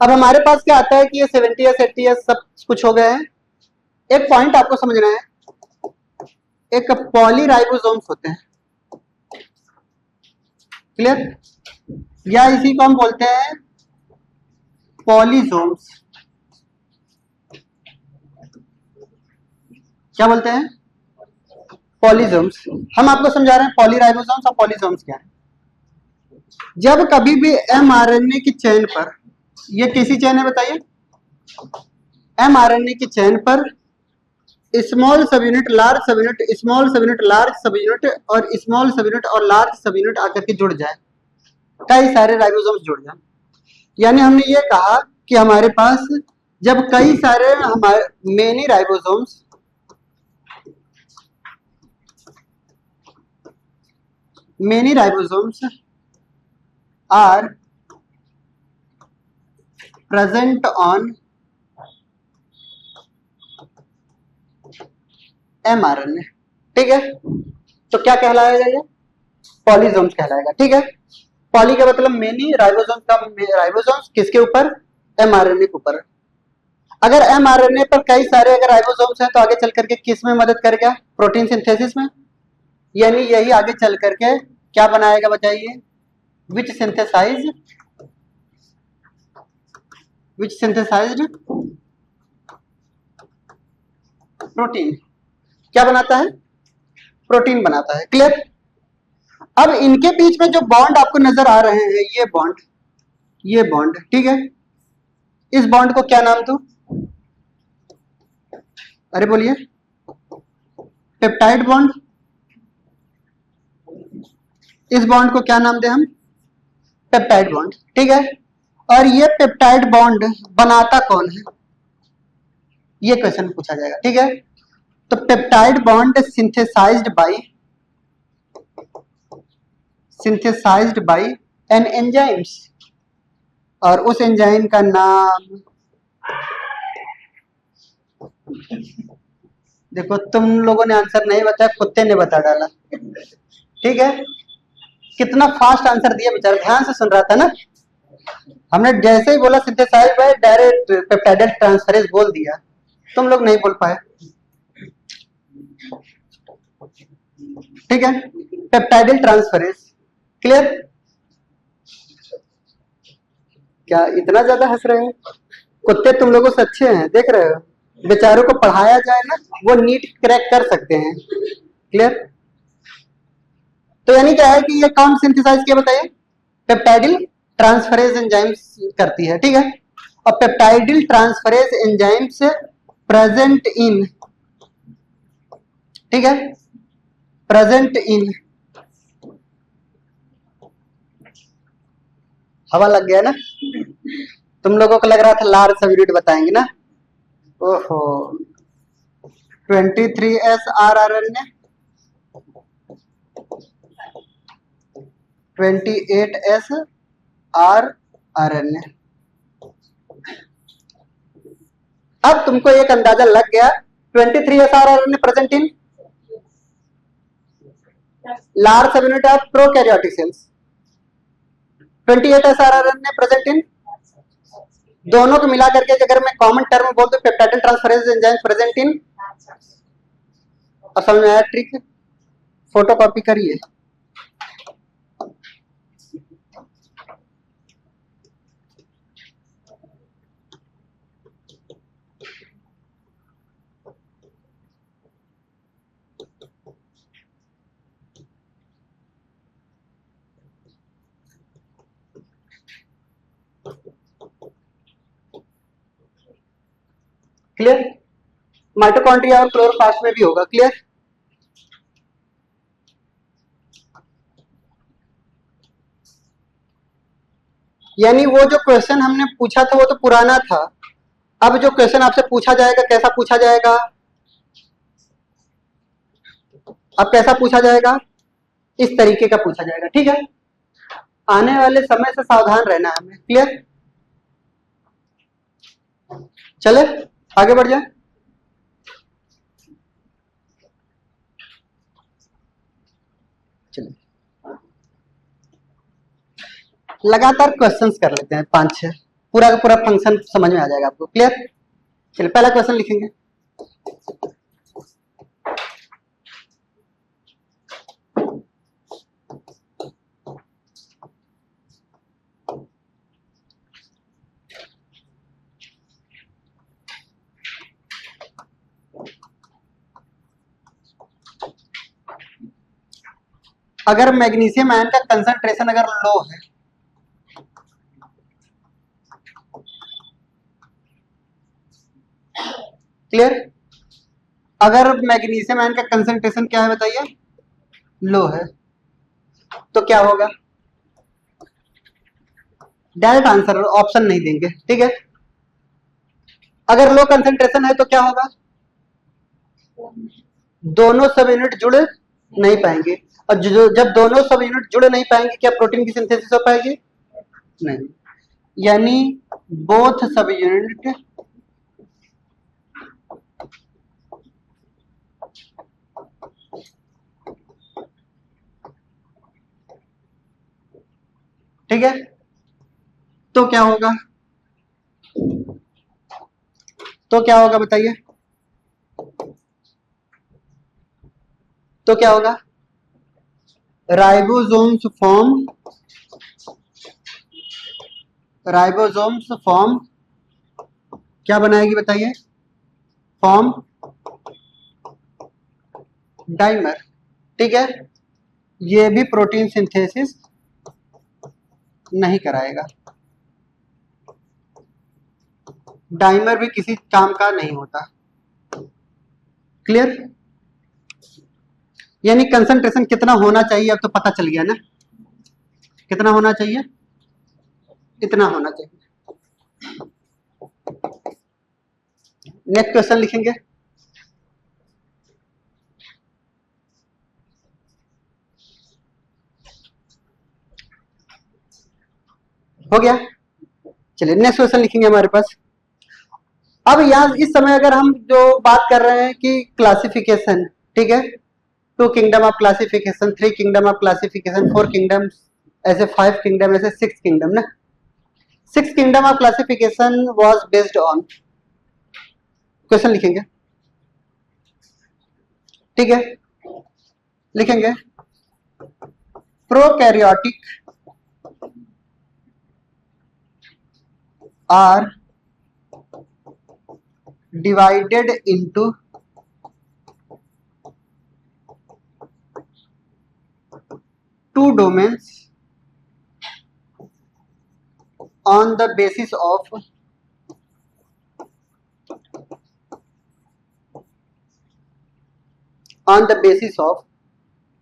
अब हमारे पास क्या आता है कि ये 70S 80S सब कुछ हो गए हैं। एक पॉइंट आपको समझना है, एक पॉलीराइबोसोम्स होते हैं। क्लियर? या इसी को हम बोलते हैं पॉलीसोम्स। क्या बोलते हैं? पॉलीसोम्स। हम आपको समझा रहे हैं पॉलीराइबोसोम्स और पॉलीसोम्स क्या है। जब कभी भी एमआरएनए की चेन पर, ये किसी चेन है बताइए? एमआरएनए की चेन पर स्मॉल सब unit, large sub unit, small सब यूनिट, लार्ज सब यूनिट और स्मॉल सब यूनिट और लार्ज सब यूनिट आकर के जुड़ जाए, कई सारे राइबोसोम्स जुड़ जाए। यानी हमने ये कहा कि हमारे पास जब कई सारे हमारे many ribosomes are present on mRNA, ठीक है। तो क्या कहलाएगा ये? पॉलीसोम्स कहलाएगा, ठीक है। पॉली का मतलब मेनी, राइबोसोम्स का राइबोसोम्स किसके ऊपर? mRNA के ऊपर। अगर mRNA पर कई सारे अगर राइबोसोम्स हैं तो आगे चल करके किस में मदद करेगा? प्रोटीन सिंथेसिस में। यानी यही आगे चल करके क्या बनाएगा बताइए? विच सिंथेसाइज्ड प्रोटीन। क्या बनाता है? प्रोटीन बनाता है। क्लियर? अब इनके बीच में जो बॉन्ड आपको नजर आ रहे हैं, ये बॉन्ड, ठीक है। इस बॉन्ड को क्या नाम दूं? अरे बोलिए। Peptide bond. इस बॉन्ड को क्या नाम दें हम? पेप्टाइड बॉन्ड, ठीक है। और ये पेप्टाइड बॉन्ड बनाता कौन है? ये क्वेश्चन पूछा जाएगा, ठीक है। तो peptide bond synthesized by an enzymes, और उस एंजाइम का नाम, देखो तुम लोगों ने आंसर नहीं बताया, कुत्ते ने बता डाला, ठीक है। कितना फास्ट आंसर दिया बेचारा, ध्यान से सुन रहा था ना। हमने जैसे ही बोला synthesize by, direct peptidyl transferase बोल दिया, तुम लोग नहीं बोल पाए, ठीक है। Peptidyl transferase. क्लियर? क्या इतना ज्यादा हंस रहे हैं? कुत्ते तुम लोगों से अच्छे हैं, देख रहे हो। बेचारों को पढ़ाया जाए ना, वो नीट क्रैक कर सकते हैं। क्लियर? तो यानी क्या है कि ये कौन सिंथेसाइज किया बताइए? पेप्टाइडल ट्रांसफरेज एंजाइम्स करती है, ठीक है। और peptidyl transferase enzymes present in, ठीक है, प्रेजेंट इन, हवा लग गया ना। तुम लोगों को लग रहा था लार्ज सब यूनिट बताएंगे ना। ओहो, 23S RRNA, 28S RRNA। अब तुमको एक अंदाजा लग गया, 23S RRNA present in large sub unit of prokaryotic cells, 28S RRNA present in, दोनों को मिला करके अगर मैं कॉमन टर्म बोल दूं, peptidyl transferase enzyme present in. अब समझ में आया ट्रिक? फोटो कॉपी करिए। क्लियर? माइटोकॉन्ड्रिया और क्लोरोप्लास्ट में भी होगा। क्लियर? यानी वो जो क्वेश्चन हमने पूछा था वो तो पुराना था। अब जो क्वेश्चन आपसे पूछा जाएगा कैसा पूछा जाएगा? अब कैसा पूछा जाएगा? इस तरीके का पूछा जाएगा, ठीक है। आने वाले समय से सावधान रहना है हमें। क्लियर? चले आगे बढ़ जाए। चलिए लगातार क्वेश्चंस कर लेते हैं, 5-6, पूरा का पूरा फंक्शन समझ में आ जाएगा आपको। क्लियर? चलिए पहला क्वेश्चन लिखेंगे। अगर मैग्नीशियम आयन का कंसंट्रेशन अगर लो है, क्लियर? अगर मैग्नीशियम आयन का कंसंट्रेशन क्या है बताइए? लो है, तो क्या होगा? डायरेक्ट आंसर, ऑप्शन नहीं देंगे, ठीक है। अगर लो कंसंट्रेशन है तो क्या होगा? दोनों सब यूनिट जुड़ नहीं पाएंगे, और जब दोनों सब यूनिट जुड़ नहीं पाएंगे क्या प्रोटीन की सिंथेसिस हो पाएगी? नहीं। यानी बोथ सब यूनिट ठीक है। तो क्या होगा, तो क्या होगा बताइए, तो क्या होगा, राइबोसोम्स फॉर्म, राइबोसोम्स फॉर्म क्या बनाएगी बताइए, फॉर्म डाइमर। ठीक है, ये भी प्रोटीन सिंथेसिस नहीं कराएगा, डाइमर भी किसी काम का नहीं होता। क्लियर, यानी कंसंट्रेशन कितना होना चाहिए अब तो पता चल गया ना, कितना होना चाहिए, इतना होना चाहिए। नेक्स्ट क्वेश्चन लिखेंगे, हो गया। चलिए नेक्स्ट क्वेश्चन लिखेंगे हमारे पास। अब यहाँ इस समय अगर हम जो बात कर रहे हैं कि क्लासिफिकेशन, ठीक है, two kingdom of classification, three kingdom of classification, four kingdom, ऐसे फाइव किंगडम, ऐसे सिक्स किंगडम ना। Six kingdom of classification was based on, question लिखेंगे, ठीक है, लिखेंगे prokaryotic are divided into two domains on the basis of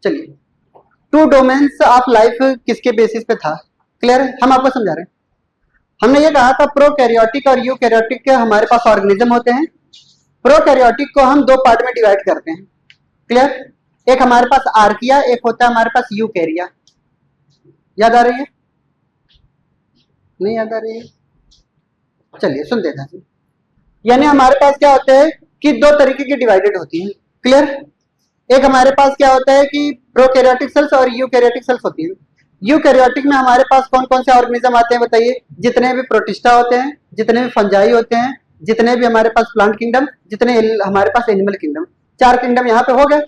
चलिए two domains of life किसके basis पे था, क्लियर है, हम आपको समझा रहे हैं। हमने ये कहा था प्रोकैरियोटिक और यूकैरियोटिक के हमारे पास ऑर्गेनिज्म होते हैं। प्रोकैरियोटिक को हम दो पार्ट में डिवाइड करते हैं, क्लियर, एक हमारे पास आर्किया, एक होता है हमारे पास यूकैरिया। याद आ रही है, नहीं याद आ रही है, चलिए सुन देता हूं। यानी हमारे पास क्या होता है कि दो तरीके की डिवाइडेड होती है, क्लियर। एक हमारे पास क्या होता है कि प्रोकैरियोटिक सेल्स और यूकैरियोटिक सेल्स होती है। यूकैरियोटिक में हमारे पास कौन कौन से ऑर्गेनिज्म आते हैं बताइए, जितने भी प्रोटिस्टा होते हैं, जितने भी फंजाई होते हैं, जितने भी हमारे पास प्लांट किंगडम, जितने हमारे पास एनिमल किंगडम, चार किंगडम यहाँ पे हो गए।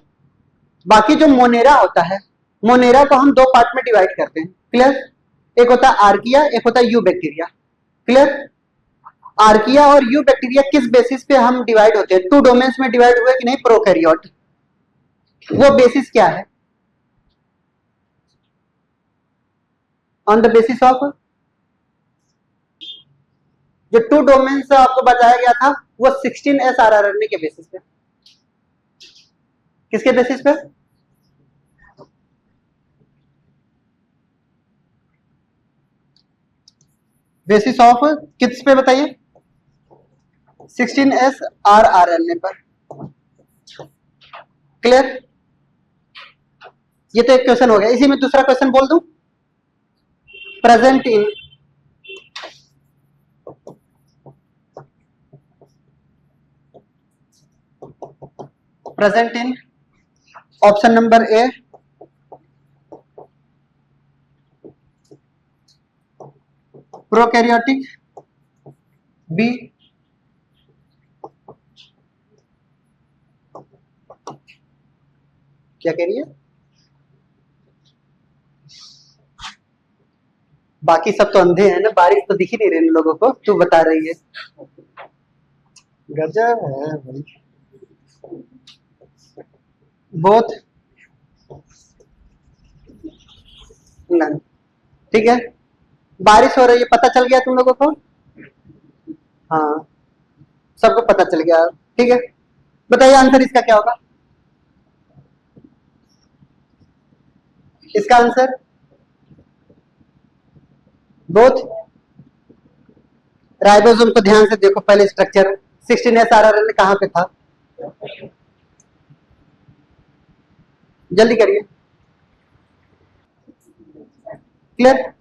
बाकी जो मोनेरा होता है, मोनेरा को हम दो पार्ट में डिवाइड करते हैं, क्लियर। एक होता है आर्किया, एक होता है यू बैक्टीरिया, क्लियर। आर्किया और यू बैक्टीरिया किस बेसिस पे हम डिवाइड होते हैं, टू डोमेन्स में डिवाइड हुए कि नहीं प्रोकैरियोट, वो बेसिस क्या है, ऑन द बेसिस ऑफ, जो टू डोमेन्स आपको बताया गया था वो 16s आरआरएनए के बेसिस पे, किसके बेसिस पे, बेसिस ऑफ किस पे बताइए, 16s आरआरएनए पर, क्लियर। ये तो एक क्वेश्चन हो गया, इसी में दूसरा क्वेश्चन बोल दूं, present in option number A prokaryotic, B क्या कह रही है, बाकी सब तो अंधे हैं ना, बारिश तो दिख ही नहीं रही इन लोगों को, तू बता रही है, गजब है भाई। बोथ नन, ठीक है, बारिश हो रही है, पता चल गया तुम लोगों को, हाँ सबको पता चल गया, ठीक है। बताइए आंसर इसका क्या होगा, इसका आंसर बोथ। राइबोसोम को ध्यान से देखो, पहले स्ट्रक्चर 16s आरआरएनए कहां पे था, जल्दी करिए, क्लियर।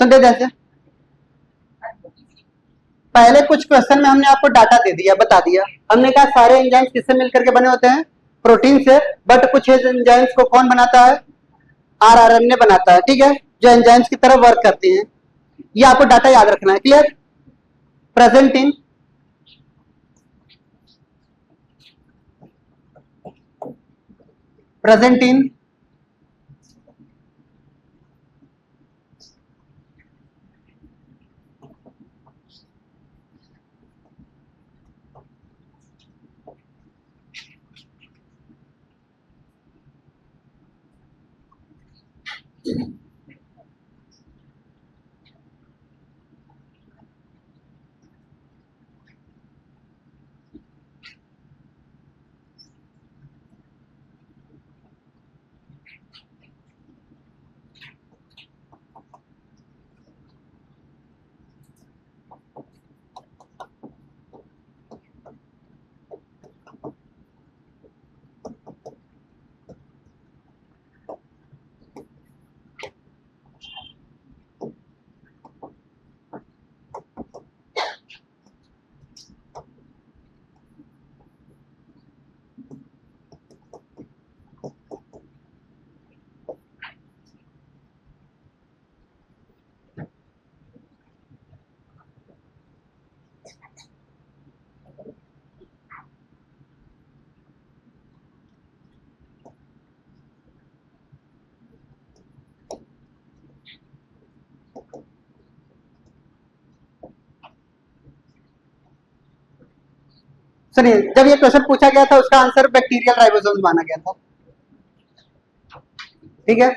सुनते जैसे पहले कुछ क्वेश्चन में हमने आपको डाटा दे दिया, बता दिया, हमने कहा सारे एंजाइम्स किससे मिलकर के बने होते हैं, प्रोटीन से, बट कुछ एंजाइम्स को कौन बनाता है, आरआरएनए बनाता है, ठीक है, जो एंजाइम्स की तरह वर्क करती हैं। ये आपको डाटा याद रखना है, clear. Present in present in सुनिए, जब ये क्वेश्चन पूछा गया था उसका आंसर बैक्टीरियल राइबोसोम्स माना गया था, ठीक है।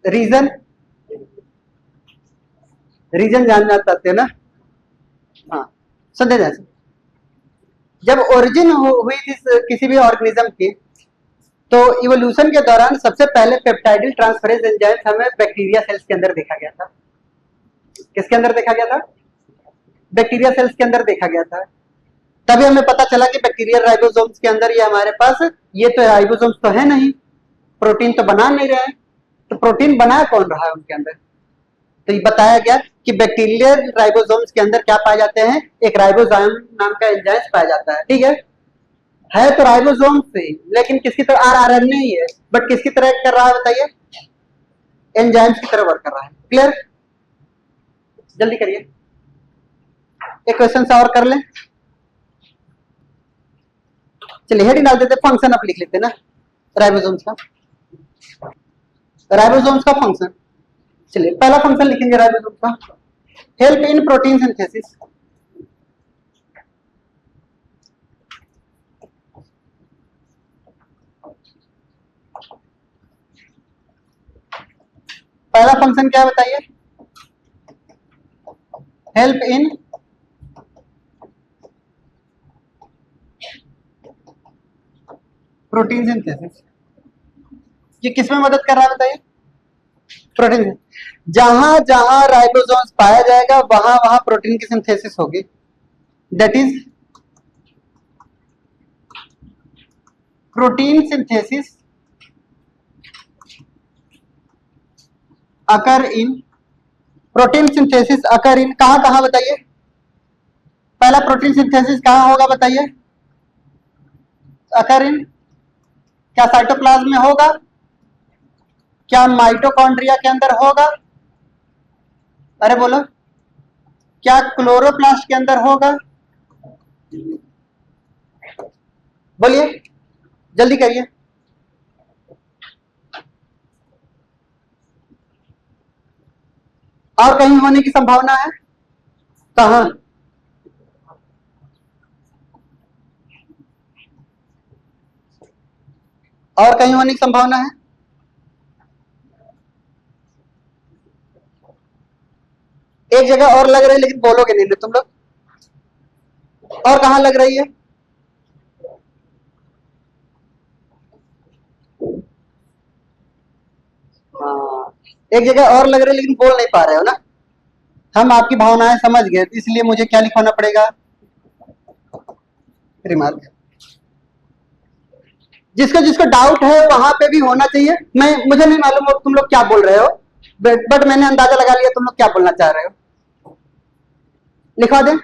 रीजन रीजन जानना चाहते हैं ना, हाँ। सुनते जैसे जब ओरिजिन हुई थी किसी भी ऑर्गेनिज्म की, तो इवोल्यूशन के दौरान सबसे पहले पेप्टाइडिल ट्रांसफरेज एंजाइम हमें बैक्टीरिया सेल्स के अंदर देखा गया था। किसके अंदर देखा गया था, बैक्टीरिया सेल्स के अंदर देखा गया था। तभी हमें पता चला कि बैक्टीरियल राइबोसोम्स के अंदर ये हमारे पास, ये तो राइबोसोम्स तो है नहीं, प्रोटीन तो बना नहीं रहे हैं, तो प्रोटीन बनाया कौन रहा है उनके अंदर। तो ये बताया गया कि बैक्टीरियल राइबोसोम्स के अंदर क्या पाए जाते हैं, एक राइबोसोम नाम का एंजाइम पाया जाता है, ठीक है तो राइबोसोम से, लेकिन किसकी तरह, आरआरएनए ही है, बट किसकी तरह कर रहा है बताइए, एंजाइम्स की तरह वर्क कर रहा है। क्लियर, जल्दी करिए, एक क्वेश्चन से और कर लें। चलिए हेडिंग डाल देते, फंक्शन आप लिख लेते ना राइबोसोम्स का, राइबोसोम्स का फंक्शन। चलिए पहला फंक्शन लिखेंगे राइबोसोम्स का, हेल्प इन प्रोटीन सिंथेसिस। पहला फंक्शन क्या है बताइए, हेल्प इन प्रोटीन सिंथेसिस। ये किसमें मदद कर रहा है बताइए, प्रोटीन। जहां जहां राइबोसोम्स पाया जाएगा वहां वहां प्रोटीन की सिंथेसिस होगी, that is protein synthesis occur in, protein synthesis occur in कहां कहां बताइए, पहला प्रोटीन सिंथेसिस कहां होगा बताइए, अकर इन, क्या साइटोप्लाज्म में होगा, क्या माइटोकॉन्ड्रिया के अंदर होगा, अरे बोलो, क्या क्लोरोप्लास्ट के अंदर होगा, बोलिए जल्दी करिए। और कहीं होने की संभावना है, कहां, और कहीं होने की संभावना है, एक जगह और लग रही है लेकिन बोलोगे नहीं तुम लोग, और कहां लग रही है, हाँ एक जगह और लग रही है लेकिन बोल नहीं पा रहे हो ना, हम आपकी भावनाएं समझ गए, इसलिए मुझे क्या लिखवाना पड़ेगा, रिमार्क। जिसको जिसको डाउट है वहां पे भी होना चाहिए। मुझे नहीं मालूम तुम लोग क्या बोल रहे हो, बट मैंने अंदाजा लगा लिया तुम लोग क्या बोलना चाह रहे हो। लिखवा दें,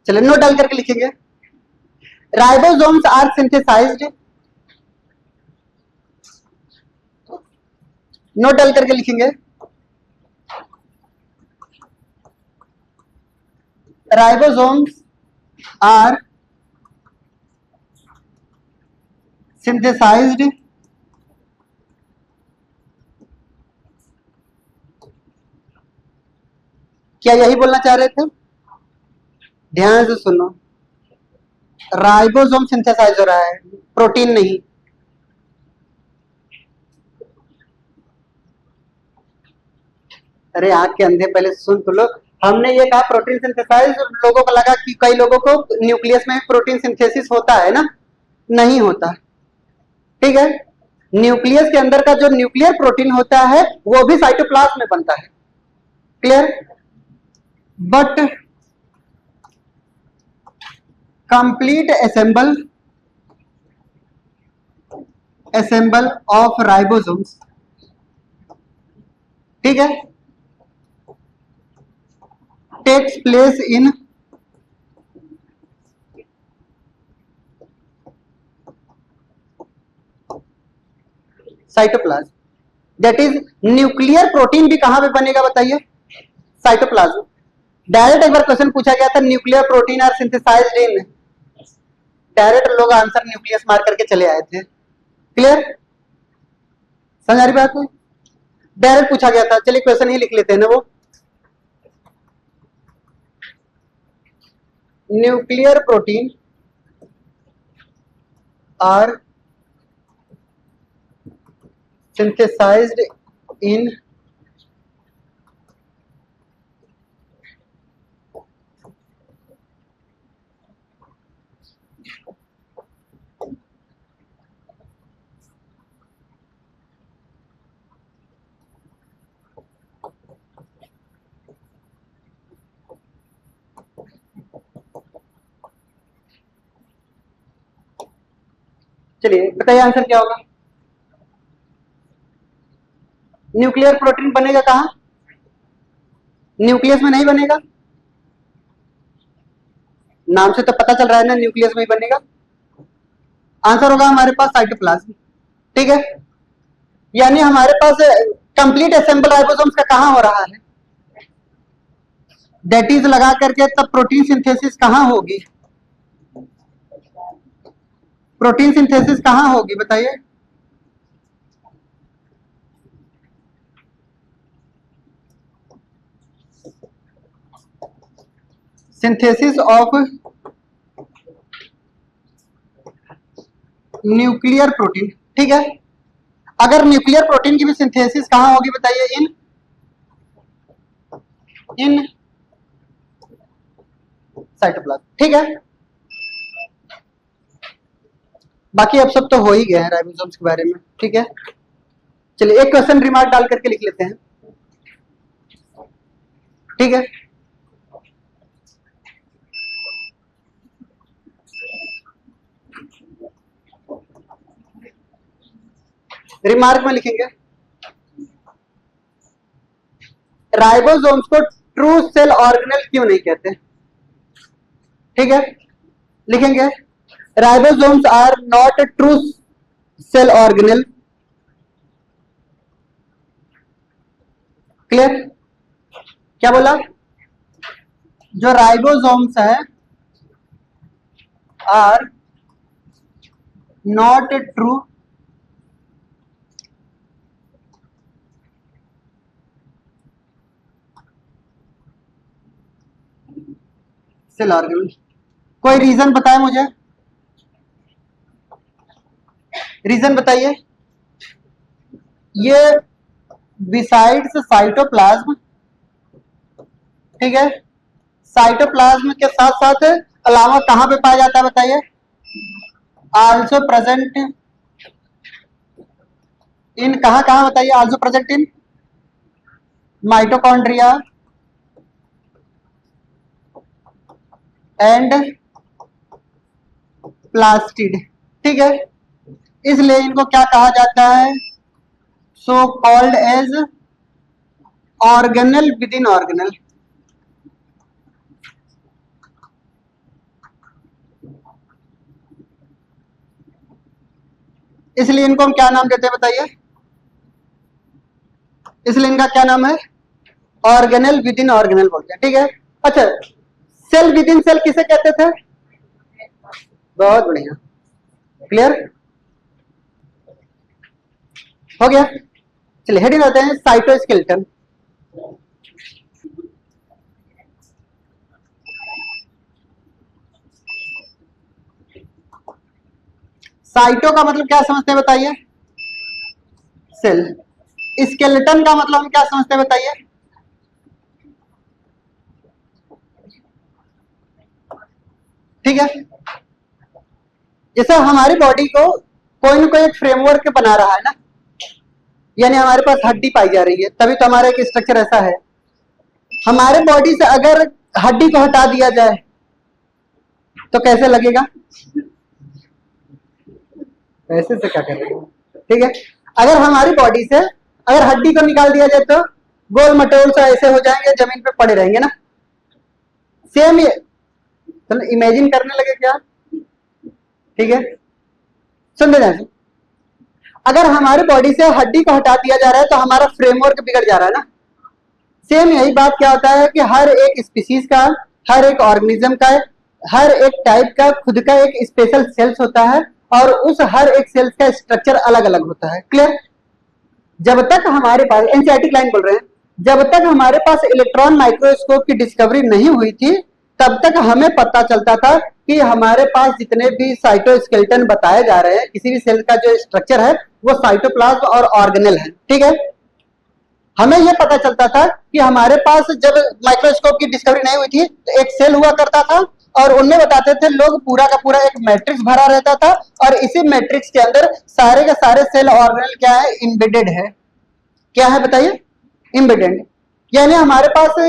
चलिए नोट डाल करके लिखेंगे। राइबोसोम्स आर सिंथेसाइज्ड, नोट डाल करके लिखेंगे। राइबोसोम्स आर synthesized क्या यही बोलना चाह रहे थे? ध्यान से सुनो, राइबोसोम सिंथेसाइज हो रहा है, प्रोटीन नहीं। अरे आंख के अंधे, पहले सुन तो लो। हमने ये कहा प्रोटीन सिंथेसाइज, लोगों को लगा कि कई लोगों को न्यूक्लियस में प्रोटीन सिंथेसिस होता है ना, नहीं होता। ठीक है, न्यूक्लियस के अंदर का जो न्यूक्लियर प्रोटीन होता है वो भी साइटोप्लाज्म में बनता है। Clear? But complete assemble of ribosomes, ठीक है, takes place in cytoplasm. That is nuclear protein भी कहां पे बनेगा बताइए? साइटोप्लाज्म। डायरेक्ट एक बार क्वेश्चन पूछा गया था, nuclear protein are synthesized in, direct लोग आंसर न्यूक्लियस मार करके चले आए थे। क्लियर? समझ आ रही बात? डायरेक्ट पूछा गया था। चलिए क्वेश्चन ही लिख लेते हैं ना वो। Nuclear protein are synthesized in चलिए बताइए आंसर क्या होगा? न्यूक्लियर प्रोटीन बनेगा कहां? न्यूक्लियस में नहीं बनेगा। नाम से तो पता चल रहा है ना, न्यूक्लियस में ही बनेगा। आंसर होगा हमारे पास साइटोप्लाज्म। ठीक है, यानी हमारे पास कंप्लीट असेंबल राइबोसोम्स का कहां हो रहा है? दैट इज लगा करके तब प्रोटीन सिंथेसिस कहां होगी? प्रोटीन सिंथेसिस कहां होगी बताइए? Synthesis of nuclear protein. ठीक है, अगर न्यूक्लियर प्रोटीन की भी सिंथेसिस कहां होगी बताइए? In cytoplasm. ठीक है, बाकी अब सब तो हो ही गए हैं राइबोसोम्स के बारे में। ठीक है, चलिए एक क्वेश्चन रिमार्क डाल करके लिख लेते हैं। ठीक है, रिमार्क में लिखेंगे, राइबोसोम्स को ट्रू सेल ऑर्गेनेल क्यों नहीं कहते? ठीक है, लिखेंगे ribosomes are not true cell organelle. Clear? क्या बोला? जो राइबोसोम्स है are not true cell organelle. कोई रीजन बताए मुझे, रीजन बताइए। ये बिसाइड्स साइटोप्लाज्म, ठीक है, साइटोप्लाज्म के साथ साथ अलावा कहां पे पाया जाता है बताइए? आल्सो प्रेजेंट इन, कहां कहां बताइए? Also present in mitochondria and plastid. ठीक है, इसलिए इनको क्या कहा जाता है, so called as organelle within organelle. इसलिए इनको हम क्या नाम देते हैं बताइए, इसलिए इनका क्या नाम है, ऑर्गेनल विद इन ऑर्गेनल बोलते हैं, ठीक है। अच्छा, सेल विद इन सेल किसे कहते थे, बहुत बढ़िया, क्लियर हो गया। चलिए हेडिंग आते हैं, साइटोस्केलेटन। साइटो का मतलब क्या समझते हैं बताइए, सेल। स्केलेटन का मतलब हम क्या समझते हैं बताइए, ठीक है। जैसे हमारी बॉडी को कोई ना कोई एक फ्रेमवर्क बना रहा है ना, यानी हमारे पास हड्डी पाई जा रही है, तभी तो हमारा एक स्ट्रक्चर ऐसा है। हमारे बॉडी से अगर हड्डी को हटा दिया जाए तो कैसे लगेगा, ऐसे से क्या करेगा, ठीक है। अगर हमारी बॉडी से अगर हड्डी को निकाल दिया जाए तो गोल मटोल से ऐसे हो जाएंगे, जमीन पे पड़े रहेंगे ना। सेम ये तो इमेजिन करने लगे क्या, ठीक है। सुन दे जाए, अगर हमारे बॉडी से हड्डी को हटा दिया जा रहा है तो हमारा फ्रेमवर्क बिगड़ जा रहा है ना। सेम यही बात क्या होता है कि हर एक स्पीसीज का, हर एक ऑर्गेनिज्म का, हर एक टाइप का खुद का एक स्पेशल सेल्स होता है, और उस हर एक सेल्स का स्ट्रक्चर अलग अलग होता है, क्लियर। जब तक हमारे पास, एनसीईआरटी लाइन बोल रहे हैं, जब तक हमारे पास इलेक्ट्रॉन माइक्रोस्कोप की डिस्कवरी नहीं हुई थी तब तक हमें पता चलता था कि हमारे पास जितने भी साइटोस्केलेटन बताए जा रहे हैं, किसी भी सेल का जो स्ट्रक्चर है वो साइटोप्लाज्म और ऑर्गेनेल है, ठीक है। हमें यह पता चलता था कि हमारे पास जब माइक्रोस्कोप की डिस्कवरी नहीं हुई थी तो एक सेल हुआ करता था, और उनमें बताते थे लोग पूरा का पूरा एक मैट्रिक्स भरा रहता था, और इसी मैट्रिक्स के अंदर सारे के सारे सेल ऑर्गेनेल क्या है, इम्बेडेड है। क्या है बताइए, इम्बेडेड। यानी हमारे पास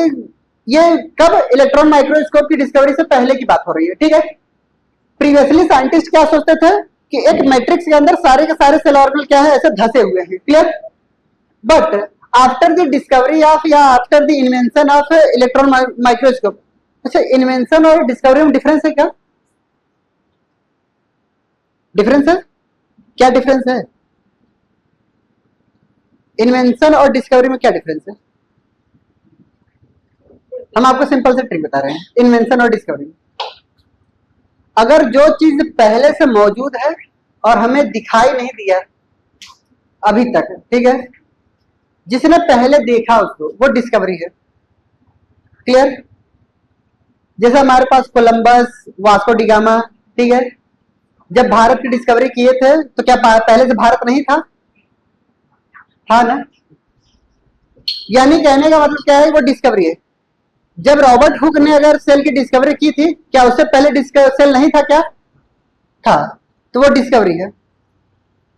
ये कब, इलेक्ट्रॉन माइक्रोस्कोप की डिस्कवरी से पहले की बात हो रही है, ठीक है। प्रीवियसली साइंटिस्ट क्या सोचते थे कि एक मैट्रिक्स के अंदर सारे के सारे सेल ऑर्गेनेल क्या है, ऐसे धसे हुए हैं, clear. But after the discovery of, या after the invention of electron microscope, अच्छा इन्वेंशन और डिस्कवरी में डिफरेंस है क्या, डिफरेंस है, क्या डिफरेंस है, इन्वेंशन और डिस्कवरी में क्या डिफरेंस है। हम आपको सिंपल से ट्रिक बता रहे हैं, इन्वेंशन और डिस्कवरी। अगर जो चीज पहले से मौजूद है और हमें दिखाई नहीं दिया अभी तक, ठीक है, जिसने पहले देखा उसको, वो डिस्कवरी है, क्लियर। जैसे हमारे पास कोलंबस, वास्को डिगामा, ठीक है, जब भारत की डिस्कवरी किए थे तो क्या पहले से भारत नहीं था, था ना। यानी कहने का मतलब क्या है, वो डिस्कवरी है। जब रॉबर्ट हुक ने अगर सेल की डिस्कवरी की थी, क्या उससे पहले सेल नहीं था, क्या था, तो वो डिस्कवरी है।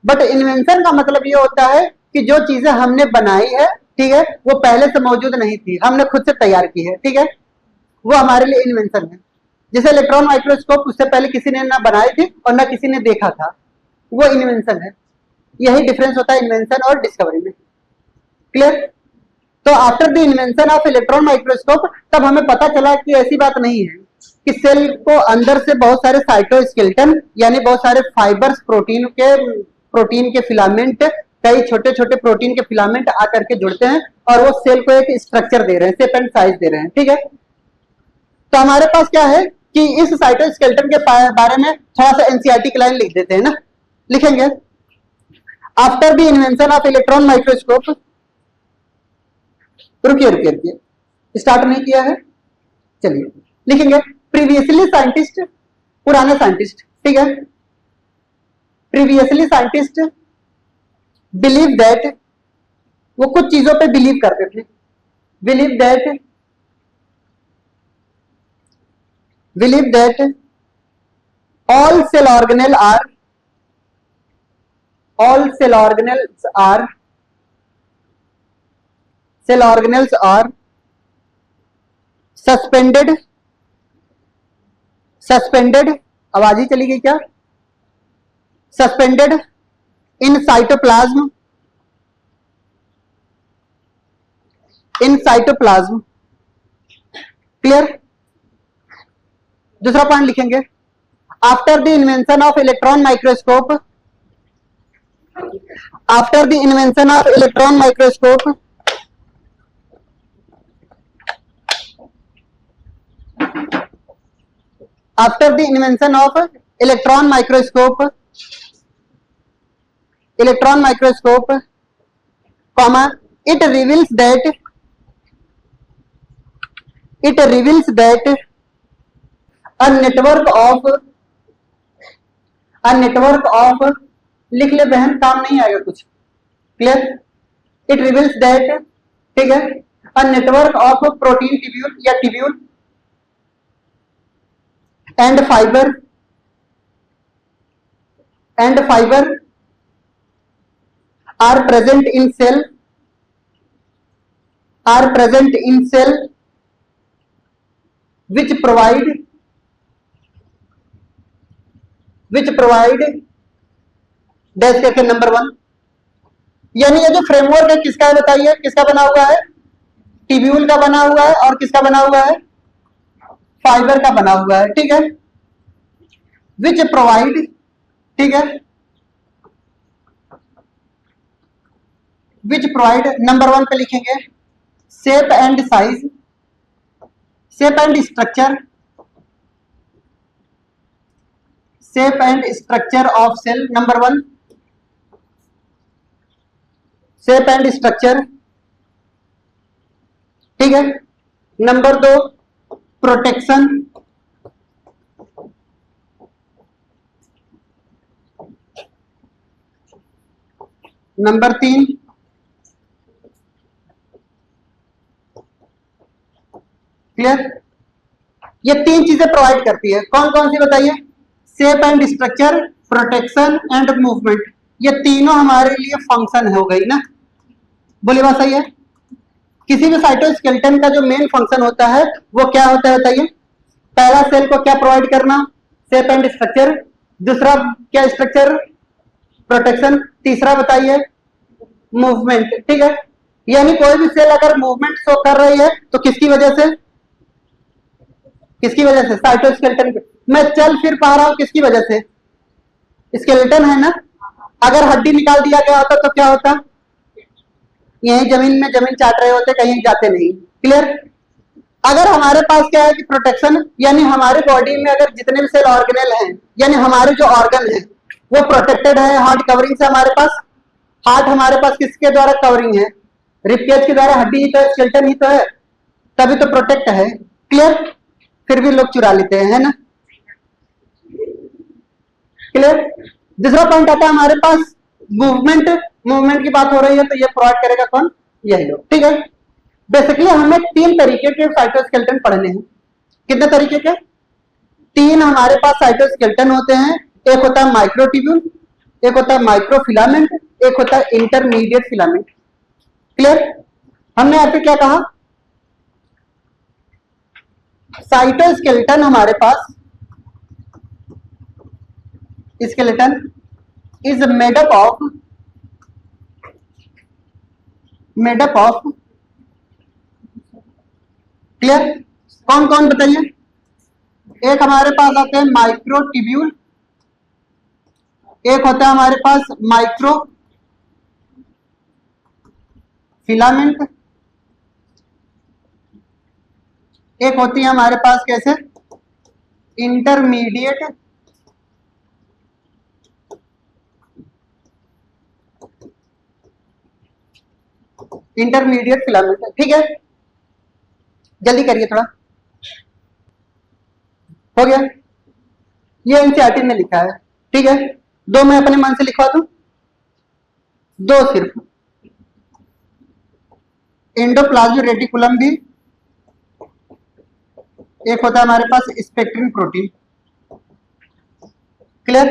बट इन्वेंशन का मतलब ये होता है कि जो चीजें हमने बनाई है, ठीक है, वो पहले से मौजूद नहीं थी, हमने खुद से तैयार की है, ठीक है, वो हमारे लिए इन्वेंशन है। जैसे इलेक्ट्रॉन माइक्रोस्कोप, उससे पहले किसी ने ना बनाई थी और ना किसी ने देखा था, वो इन्वेंशन है। यही डिफरेंस होता है इन्वेंशन और डिस्कवरी में, क्लियर। तो after the invention of electron microscope तब हमें पता चला कि ऐसी बात नहीं है कि सेल को अंदर से बहुत सारे साइटोस्केलेटन, यानी बहुत सारे फाइबर्स, प्रोटीन के फिलामेंट, कई छोटे छोटे प्रोटीन के फिलामेंट आकर के जुड़ते हैं और वो सेल को एक स्ट्रक्चर दे रहे हैं, शेप एंड साइज दे रहे हैं, ठीक है। तो हमारे पास क्या है कि इस साइटोस्केलेटन के बारे में थोड़ा सा एनसीईआरटी की लाइन लिख देते हैं ना, लिखेंगे। After the invention of electron microscope, रुकिए रुकिए रुकिए, स्टार्ट नहीं किया है, चलिए लिखेंगे। प्रीवियसली साइंटिस्ट, पुराने साइंटिस्ट, ठीक है, प्रीवियसली साइंटिस्ट बिलीव दैट, वो कुछ चीजों पे बिलीव करते थे, believe that all cell organelles are all cell organelles are cell organelles are suspended, आवाज ही चली गई क्या, suspended in cytoplasm, in cytoplasm. Clear? दूसरा पॉइंट लिखेंगे, after the invention of electron microscope, after the invention of electron microscope, after the invention of electron microscope, electron microscope, comma, it reveals that a network of लिख ले बहन, काम नहीं आएगा कुछ। Clear? It reveals that, ठीक है, a network of protein tubule या tubule and fibre are present in cell which provide dash करके नंबर 1। यानी ये जो फ्रेमवर्क है किसका है बताइए, किसका बना हुआ है? ट्यूब्यूल का बना हुआ है और किसका बना हुआ है? फाइबर का बना हुआ है। ठीक है, विच प्रोवाइड, ठीक है, विच प्रोवाइड नंबर 1 पे लिखेंगे shape and size, shape and structure, shape and structure of cell. Number 1 shape and structure, ठीक है। Number 2 protection, number 3 clear? ये 3 चीजें प्रोवाइड करती है। कौन कौन सी बताइए? Shape and structure, protection and movement. ये तीनों हमारे लिए फंक्शन हो गई ना, बोली बात सही है? किसी भी साइटोस्केलेटन का जो मेन फंक्शन होता है वो क्या होता है बताइए? पहला सेल को क्या प्रोवाइड करना? Shape and structure. दूसरा क्या स्ट्रक्चर? प्रोटेक्शन। तीसरा बताइए मूवमेंट। ठीक है, यानी कोई भी सेल अगर मूवमेंट शो कर रही है तो किसकी वजह से? किसकी वजह से? साइटोस्केलेटन। मैं चल फिर पा रहा हूं किसकी वजह से? स्केलेटन है ना। अगर हड्डी निकाल दिया गया होता तो क्या होता? यही जमीन में जमीन चाट रहे होते, कहीं जाते नहीं। क्लियर? अगर हमारे पास क्या है कि प्रोटेक्शन, यानी हमारे बॉडी में अगर जितने भी सेल ऑर्गेनेल हैं, यानी हमारे जो ऑर्गन है वो प्रोटेक्टेड है हार्ट कवरिंग से। हमारे पास हार्ट हमारे पास किसके द्वारा कवरिंग है? रिबकेज के द्वारा। हड्डी ही तो है, स्केलेटन ही तो है, तभी तो प्रोटेक्ट है। क्लियर? फिर भी लोग चुरा लेते हैं, है ना। क्लियर? दूसरा पॉइंट आता है हमारे पास मूवमेंट। मूवमेंट की बात हो रही है तो ये प्रोवाइड करेगा कौन? यही लोग। ठीक है, बेसिकली हमें 3 तरीके के साइटोस्केलेटन पढ़ने हैं। कितने तरीके के? 3 हमारे पास साइटोस्केलेटन होते हैं। एक होता है माइक्रोट्यूब्यूल, एक होता है माइक्रोफिलामेंट, एक होता है इंटरमीडिएट फिलामेंट। क्लियर? हमने यहाँ पे क्या कहा? साइटोस्केलेटन हमारे पास, skeleton is made up of, clear? कौन कौन बताइए? एक हमारे पास आते हैं माइक्रोट्यूब्यूल, एक होता है हमारे पास माइक्रो फिलामेंट, एक होती है हमारे पास कैसे? Intermediate filament. ठीक है, जल्दी करिए थोड़ा। हो गया? ये एनसीईआरटी ने लिखा है। ठीक है, 2 मैं अपने मन से लिखवा दूं, 2 सिर्फ। एंडोप्लाज्मिक रेटिकुलम भी एक होता है हमारे पास spectrin protein. Clear?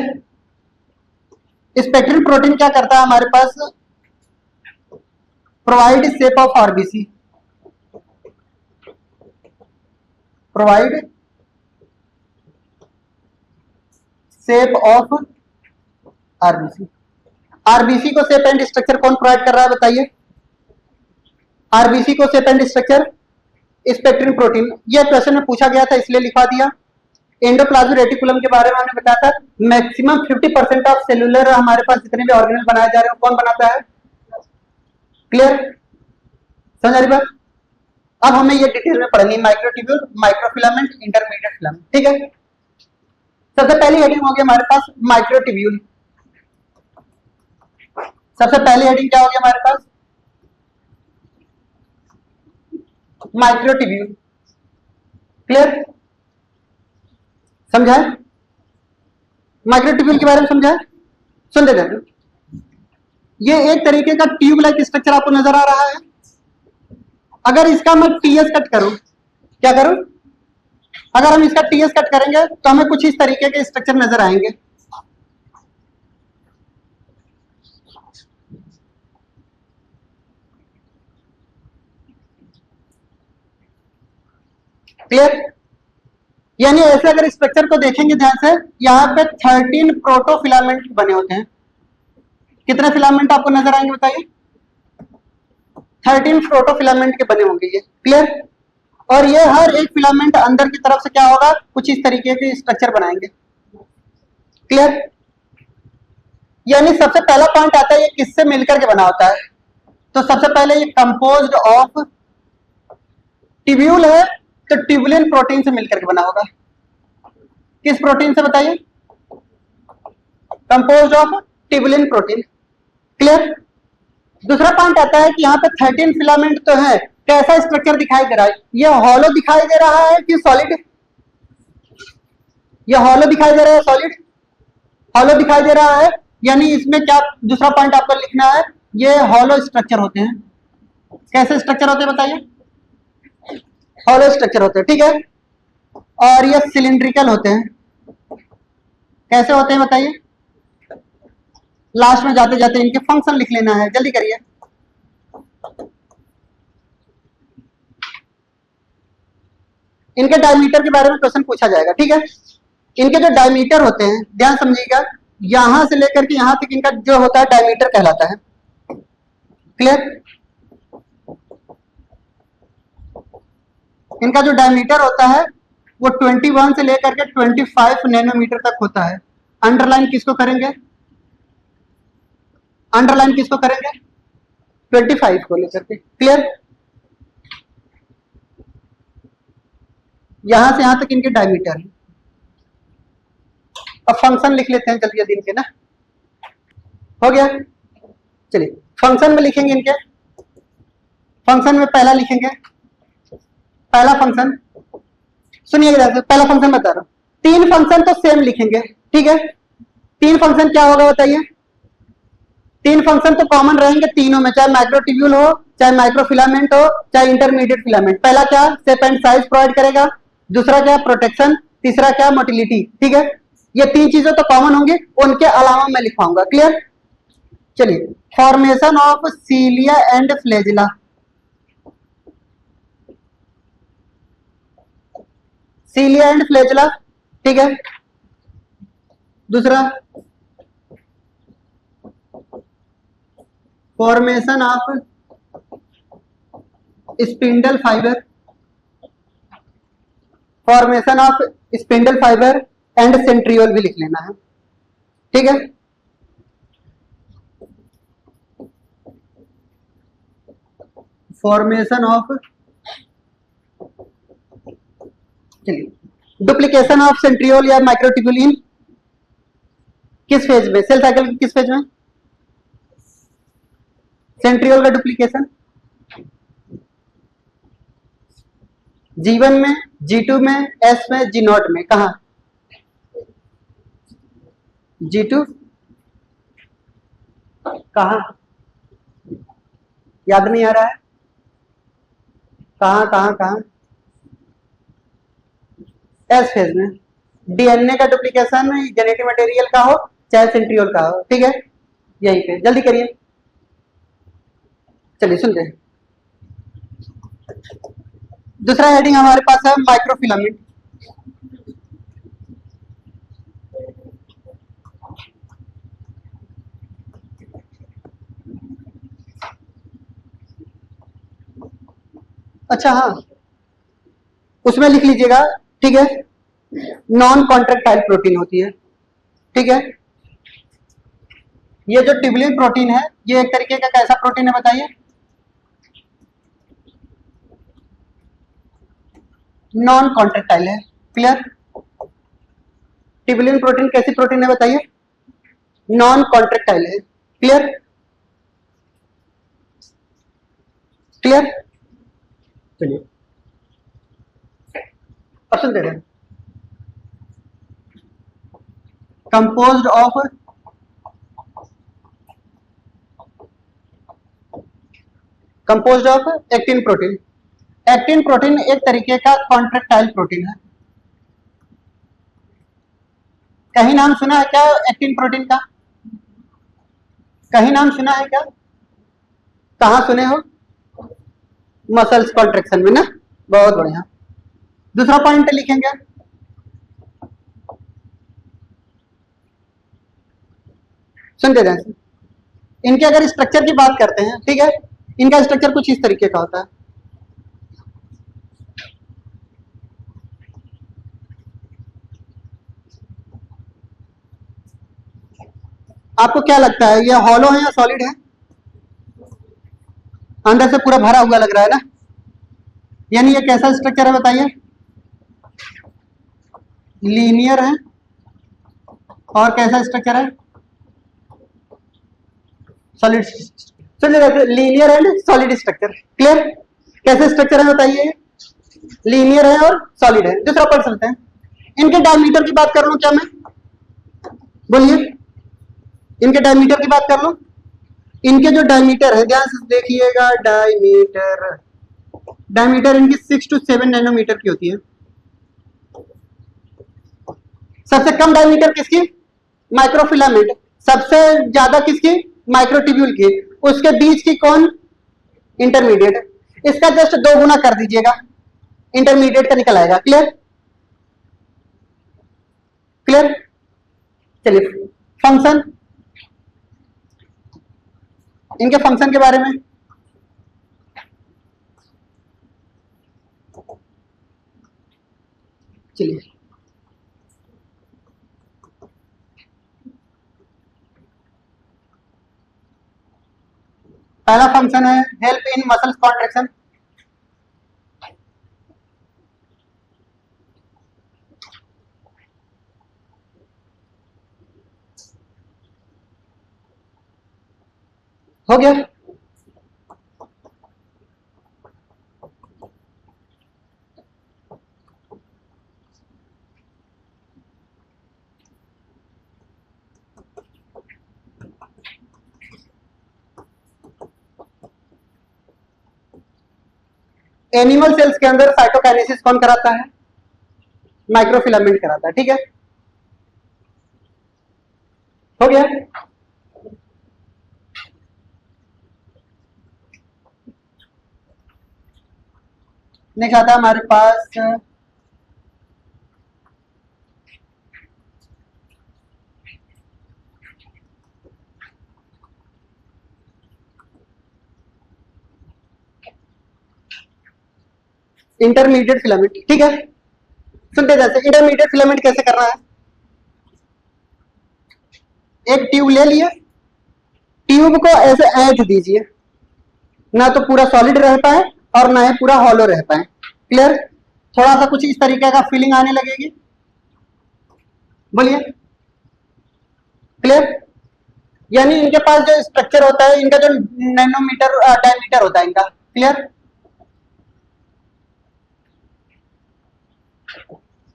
Spectrin protein क्या करता है हमारे पास? Provide shape of RBC, provide shape of RBC. RBC को शेप एंड स्ट्रक्चर कौन प्रोवाइड कर रहा है बताइए? आरबीसी को shape and structure spectrin protein. ये क्वेश्चन में पूछा गया था इसलिए लिखवा दिया। एंडोप्लाज्मिक रेटिकुलम के बारे में हमने बताया था, मैक्सिमम 50% ऑफ सेलुलर हमारे पास जितने भी ऑर्गेनल बनाए जा रहे हैं कौन बनाता है? क्लियर, समझ आ रही बात? अब हमें ये डिटेल में पढ़नी, माइक्रोट्यूब्यूल, माइक्रोफिलामेंट, इंटरमीडिएट फिलामेंट, ठीक है। सबसे पहली हेडिंग हो गई हमारे पास माइक्रोट्यूब्यूल। सबसे पहली हेडिंग क्या हो गया हमारे पास? माइक्रोट्यूब्यूल। क्लियर, समझा? माइक्रोट्यूब्यूल के बारे में समझा? सुन दे देते। ये एक तरीके का ट्यूब लाइक स्ट्रक्चर आपको नजर आ रहा है। अगर इसका मैं टीएस कट करूं, क्या करूं? अगर हम इसका टीएस कट करेंगे तो हमें कुछ इस तरीके के स्ट्रक्चर नजर आएंगे। क्लियर, यानी ऐसे अगर स्ट्रक्चर को देखेंगे ध्यान से, यहाँ पे 13 प्रोटोफिलामेंट बने होते हैं। कितने फिलामेंट आपको नजर आएंगे बताइए? 13 प्रोटोफिलामेंट के बने होंगे ये। क्लियर, और ये हर एक फिलामेंट अंदर की तरफ से क्या होगा, कुछ इस तरीके के स्ट्रक्चर बनाएंगे। क्लियर, यानी सबसे पहला पॉइंट आता है ये किससे मिलकर के बना होता है? तो सबसे पहले ये कंपोज्ड ऑफ ट्यूब्यूल है, तो ट्यूबुलिन प्रोटीन से मिलकर के बना होगा। किस प्रोटीन से बताइए? Composed of tubulin protein. Clear, दूसरा पॉइंट आता है कि यहाँ पे 13 फिलामेंट तो है, कैसा स्ट्रक्चर दिखाई दे रहा है? ये हॉलो दिखाई दे रहा है कि सॉलिड? ये हॉलो दिखाई दे रहा है, सॉलिड? हॉलो दिखाई दे रहा है, यानी इसमें क्या दूसरा पॉइंट आपको लिखना है, ये हॉलो स्ट्रक्चर होते हैं। कैसे स्ट्रक्चर होते हैं बताइए? हॉलो स्ट्रक्चर होते हैं, ठीक है। और ये सिलिंड्रिकल होते हैं। कैसे होते हैं बताइए? लास्ट में जाते जाते इनके फंक्शन लिख लेना है, जल्दी करिए। इनके डायमीटर के बारे में क्वेश्चन पूछा जाएगा, ठीक है। इनके जो डायमीटर होते हैं ध्यान समझिएगा, यहां से लेकर के यहां तक इनका जो होता है डायमीटर कहलाता है। क्लियर, इनका जो डायमीटर होता है वो 21 से लेकर के 25 नैनोमीटर तक होता है। अंडरलाइन किसको करेंगे? अंडरलाइन किसको करेंगे? 25 को लेकर के। क्लियर, यहां से यहां तक इनके डायमीटर है। अब फंक्शन लिख लेते हैं जल्दी जल्दी इनके ना, हो गया। चलिए फंक्शन में लिखेंगे इनके। फंक्शन में पहला लिखेंगे, पहला फंक्शन सुनिएगा, पहला फंक्शन बता रहा हूं। 3 फंक्शन तो सेम लिखेंगे, ठीक है। 3 फंक्शन क्या होगा बताइए? 3 फंक्शन तो कॉमन रहेंगे तीनों में, चाहे माइक्रोट्यूब्यूल हो, चाहे माइक्रोफिलामेंट हो, चाहे इंटरमीडिएट फिलामेंट। पहला क्या? शेप एंड साइज प्रोवाइड करेगा। दूसरा क्या? प्रोटेक्शन। तीसरा क्या? मोटिलिटी। ठीक है, ये 3 चीजें तो कॉमन होंगी, उनके अलावा मैं लिखवाऊंगा। क्लियर, चलिए formation of cilia and flagella. Cilia and flagella, ठीक है। दूसरा formation of spindle fibre, formation of spindle fibre and centriole भी लिख लेना है, ठीक है। फॉर्मेशन ऑफ, चलिए डुप्लीकेशन ऑफ सेंट्रियोल या माइक्रोट्यूब्यूल इन किस फेज में? सेल साइकिल के किस फेज में? सेंट्रियोल का डुप्लीकेशन G1 में, G2 में, S में, G0 में। कहा? G2 कहा? याद नहीं आ रहा है? कहा कहा कहा? एस फेज में। डीएनए का डुप्लीकेशन जेनेटिक मटेरियल का हो चाहे सेंट्रियोल का हो, ठीक है, यही पे। जल्दी करिए, चलिए सुनते हैं। दूसरा हेडिंग हमारे पास है माइक्रोफिलामेंट। अच्छा हाँ, उसमें लिख लीजिएगा, ठीक है। नॉन कॉन्ट्रेक्टाइल प्रोटीन होती है, ठीक है। ये जो ट्यूबुलिन प्रोटीन है, ये एक तरीके का कैसा प्रोटीन है बताइए? नॉन कॉन्ट्रेक्टाइल है, क्लियर। ट्यूबुलिन प्रोटीन कैसी प्रोटीन है बताइए? नॉन कॉन्ट्रेक्टाइल है, क्लियर। क्लियर, चलिए ऑप्शन दे रहे हैं। Composed of actin protein. Actin protein एक तरीके का कॉन्ट्रेक्टाइल प्रोटीन है। कहीं नाम सुना है क्या एक्टिन प्रोटीन का? कहीं नाम सुना है क्या? कहाँ सुने हो? मसल्स कॉन्ट्रेक्शन में ना, बहुत बढ़िया। दूसरा पॉइंट लिखेंगे, सुनते रहें। इनके अगर स्ट्रक्चर की बात करते हैं, ठीक है, इनका स्ट्रक्चर कुछ इस तरीके का होता है। आपको क्या लगता है, ये हॉलो है या सॉलिड है? अंदर से पूरा भरा हुआ लग रहा है ना, यानी ये कैसा स्ट्रक्चर है बताइए? लीनियर है। और कैसा स्ट्रक्चर है? सॉलिड। चलिए, linear and solid structure, clear. कैसे स्ट्रक्चर है बताइए? लीनियर है और सॉलिड है। दूसरा पढ़ सकते हैं। इनके डायमीटर की बात कर लूं क्या मैं? बोलिए, इनके डायमीटर की बात कर लूं। इनके जो डायमीटर है, ध्यान से देखिएगा, डायमीटर इनकी 6 to 7 नैनोमीटर की होती है। सबसे कम डायमीटर किसकी? माइक्रोफिलामेंट। सबसे ज्यादा किसकी? माइक्रोट्यूब्यूल की। उसके बीच की कौन? इंटरमीडिएट। इसका जस्ट 2 गुना कर दीजिएगा, इंटरमीडिएट का निकल आएगा। क्लियर? क्लियर, चलिए फंक्शन, इनके फंक्शन के बारे में। चलिए, पहला फंक्शन है हेल्प इन मसल्स कॉन्ट्रैक्शन। हो गया। एनिमल सेल्स के अंदर साइटोकाइनेसिस कौन कराता है? माइक्रोफिलामेंट कराता है, ठीक है। हो गया। नेक्स्ट आता है हमारे पास इंटरमीडिएट फिलामेंट, ठीक है। सुनते जैसे, इंटरमीडिएट फिलामेंट कैसे करना है? एक ट्यूब ले लिए, ट्यूब को ऐसे ऐंठ दीजिए, ना तो पूरा सॉलिड रह पाए और ना ही पूरा हॉलो रह पाए। क्लियर? थोड़ा सा कुछ इस तरीके का फीलिंग आने लगेगी। बोलिए, क्लियर। यानी इनके पास जो स्ट्रक्चर होता है, इनका जो नैनोमीटर डायमीटर होता है इनका, क्लियर।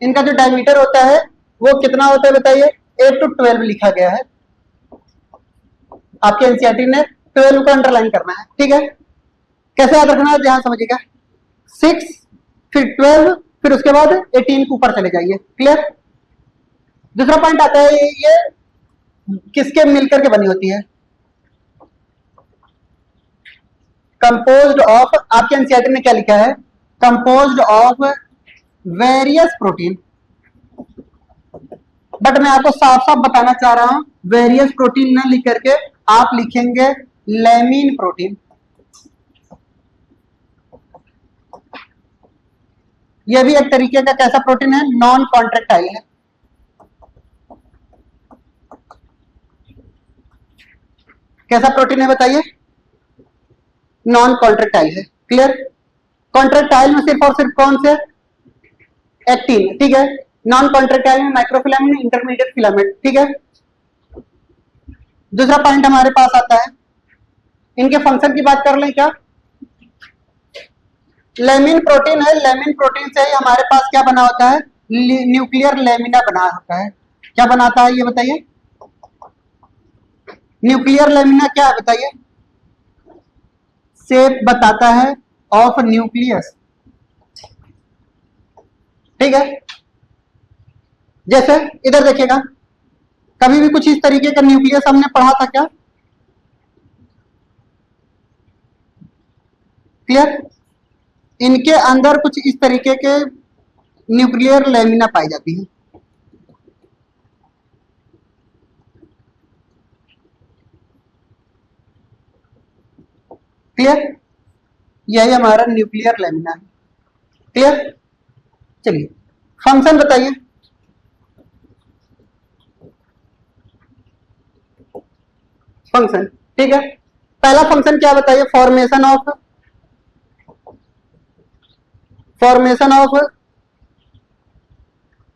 इनका जो डायमीटर होता है वो कितना होता है बताइए? 8 to 12 लिखा गया है। आपके एनसीईआरटी ने 12 को अंडरलाइन करना है, ठीक है। कैसे याद रखना है, ध्यान समझिएगा। 6, फिर 12, फिर उसके बाद 18 के ऊपर चले जाइए। क्लियर? दूसरा पॉइंट आता है, ये किसके मिलकर के बनी होती है? कंपोज्ड ऑफ, आपके एनसीईआरटी ने क्या लिखा है? Composed of various protein. But मैं आपको साफ साफ बताना चाह रहा हूं, वेरियस प्रोटीन न लिख करके आप लिखेंगे लेमिन प्रोटीन। यह भी एक तरीके का कैसा प्रोटीन है, नॉन कॉन्ट्रेक्टाइल है। कैसा प्रोटीन है बताइए, नॉन कॉन्ट्रेक्टाइल है। क्लियर। कॉन्ट्रेक्टाइल में सिर्फ और सिर्फ कौन से, एक्टिन, ठीक है। नॉन कॉन्ट्रेक्टाइल में माइक्रोफिलामेंट, इंटरमीडिएट फिलामेंट, ठीक है। दूसरा पॉइंट हमारे पास आता है, इनके फंक्शन की बात कर लें क्या, लेमिन प्रोटीन है, लेमिन प्रोटीन से ही हमारे पास क्या बना होता है, न्यूक्लियर लेमिना बना होता है। क्या बनाता है ये बताइए, न्यूक्लियर लेमिना क्या है बताइए, शेप बताता है ऑफ न्यूक्लियस, ठीक है। जैसे इधर देखिएगा, कभी भी कुछ इस तरीके का न्यूक्लियस हमने पढ़ा था क्या, क्लियर। इनके अंदर कुछ इस तरीके के न्यूक्लियर लेमिना पाई जाती है। क्लियर, यही हमारा न्यूक्लियर लेमिना है। क्लियर। चलिए फंक्शन बताइए, फंक्शन, ठीक है। पहला फंक्शन क्या बताइए, फॉर्मेशन ऑफ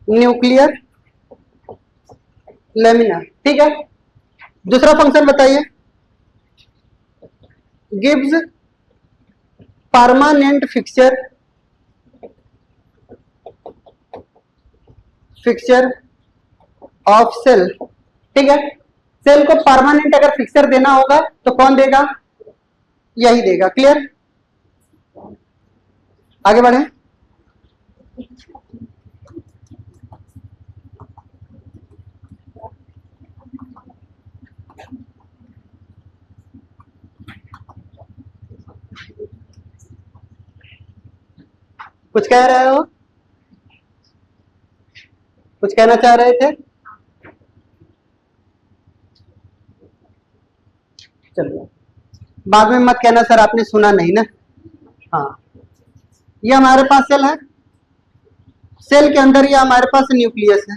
न्यूक्लियर लेमिना, ठीक है। दूसरा फंक्शन बताइए, gives permanent fixture of cell, ठीक है। सेल को परमानेंट अगर फिक्सर देना होगा तो कौन देगा, यही देगा। क्लियर, आगे बढ़े। कुछ कह रहे हो, कुछ कहना चाह रहे थे, चलो बाद में मत कहना सर आपने सुना नहीं ना। हाँ, ये हमारे पास सेल है, सेल के अंदर ये हमारे पास न्यूक्लियस है,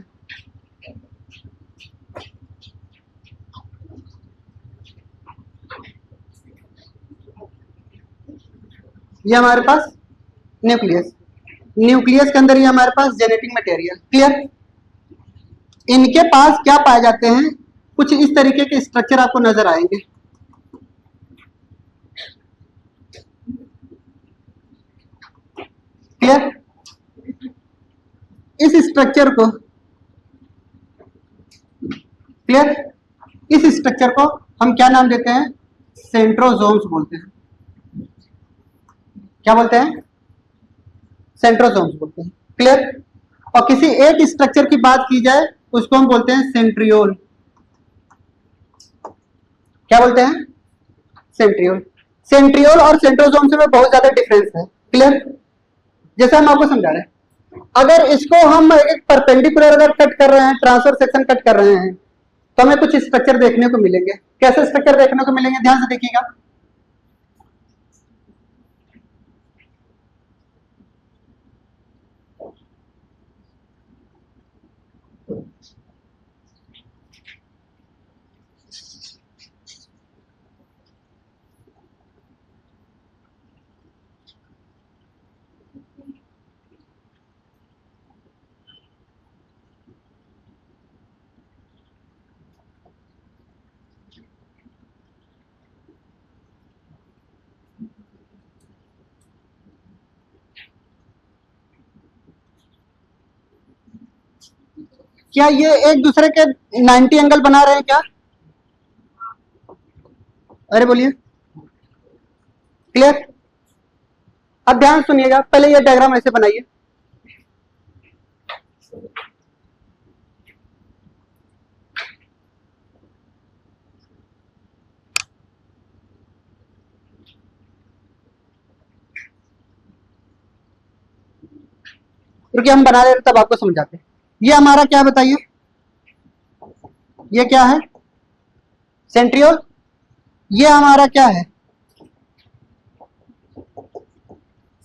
ये हमारे पास न्यूक्लियस, न्यूक्लियस के अंदर ये हमारे पास जेनेटिक मटेरियल। क्लियर। इनके पास क्या पाए जाते हैं, कुछ इस तरीके के स्ट्रक्चर आपको नजर आएंगे। क्लियर। इस स्ट्रक्चर को, क्लियर, इस स्ट्रक्चर को हम क्या नाम देते हैं, सेंट्रोसोम्स बोलते हैं। क्या बोलते हैं, सेंट्रोसोम्स बोलते हैं। क्लियर। और किसी एक स्ट्रक्चर की बात की जाए उसको हम बोलते हैं सेंट्रियोल। क्या बोलते हैं, सेंट्रियोल। सेंट्रियोल और सेंट्रोसोम में बहुत ज्यादा डिफरेंस है। क्लियर। जैसे हम आपको समझा रहे हैं, अगर इसको हम एक परपेंडिकुलर अगर कट कर रहे हैं, ट्रांसफर सेक्शन कट कर रहे हैं, तो हमें कुछ स्ट्रक्चर देखने को मिलेंगे। कैसे स्ट्रक्चर देखने को मिलेंगे, ध्यान से देखिएगा। क्या ये एक दूसरे के 90 एंगल बना रहे हैं क्या, अरे बोलिए। क्लियर। अब ध्यान सुनिएगा, पहले ये डायग्राम ऐसे बनाइए। क्योंकि हम बना रहे तब आपको समझाते हैं। ये हमारा क्या बताइए, ये क्या है, सेंट्रियोल। ये हमारा क्या है,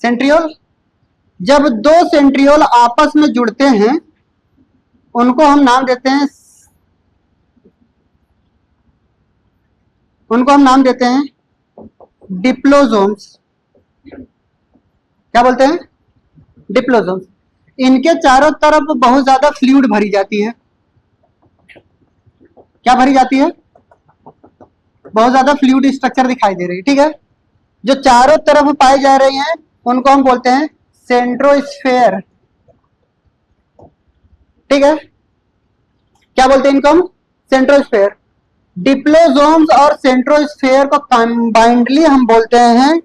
सेंट्रियोल। जब दो सेंट्रियोल आपस में जुड़ते हैं उनको हम नाम देते हैं डिप्लोसोम्स। क्या बोलते हैं? डिप्लोसोम्स। इनके चारों तरफ बहुत ज्यादा फ्लूइड भरी जाती है। क्या भरी जाती है? बहुत ज्यादा फ्लूइड स्ट्रक्चर दिखाई दे रही है। ठीक है, जो चारों तरफ पाए जा रही हैं उनको हम बोलते हैं सेंट्रोस्फेयर। ठीक है, क्या बोलते हैं इनको हम? सेंट्रोस्फेयर। डिप्लोसोम्स और सेंट्रोस्फेयर को कंबाइंडली हम बोलते हैं,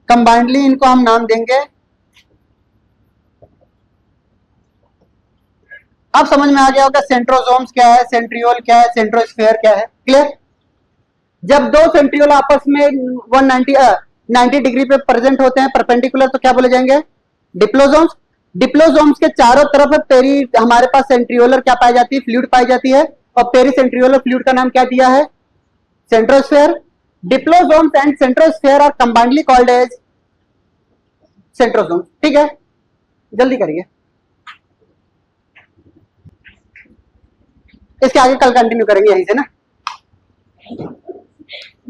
कंबाइंडली इनको हम नाम देंगे, अब समझ में आ गया होगा सेंट्रोसोम्स क्या है, सेंट्रियोल क्या है, सेंट्रोस्फेयर क्या है। क्लियर? जब दो सेंट्रियोल आपस में 90 डिग्री पे प्रेजेंट होते हैं परपेंडिकुलर, तो क्या बोले जाएंगे? डिप्लोसोम्स। डिप्लोसोम्स के चारों तरफ पेरी हमारे पास सेंट्रियोलर क्या पाई जाती है? फ्लूइड पाई जाती है। और पेरी सेंट्रियोलर फ्लूइड का नाम क्या दिया है? Centrosphere. Diplosomes and centrosphere are combinedly called as centrosomes. ठीक है, जल्दी करिए, इसके आगे कल कंटिन्यू करेंगे यहीं से ना।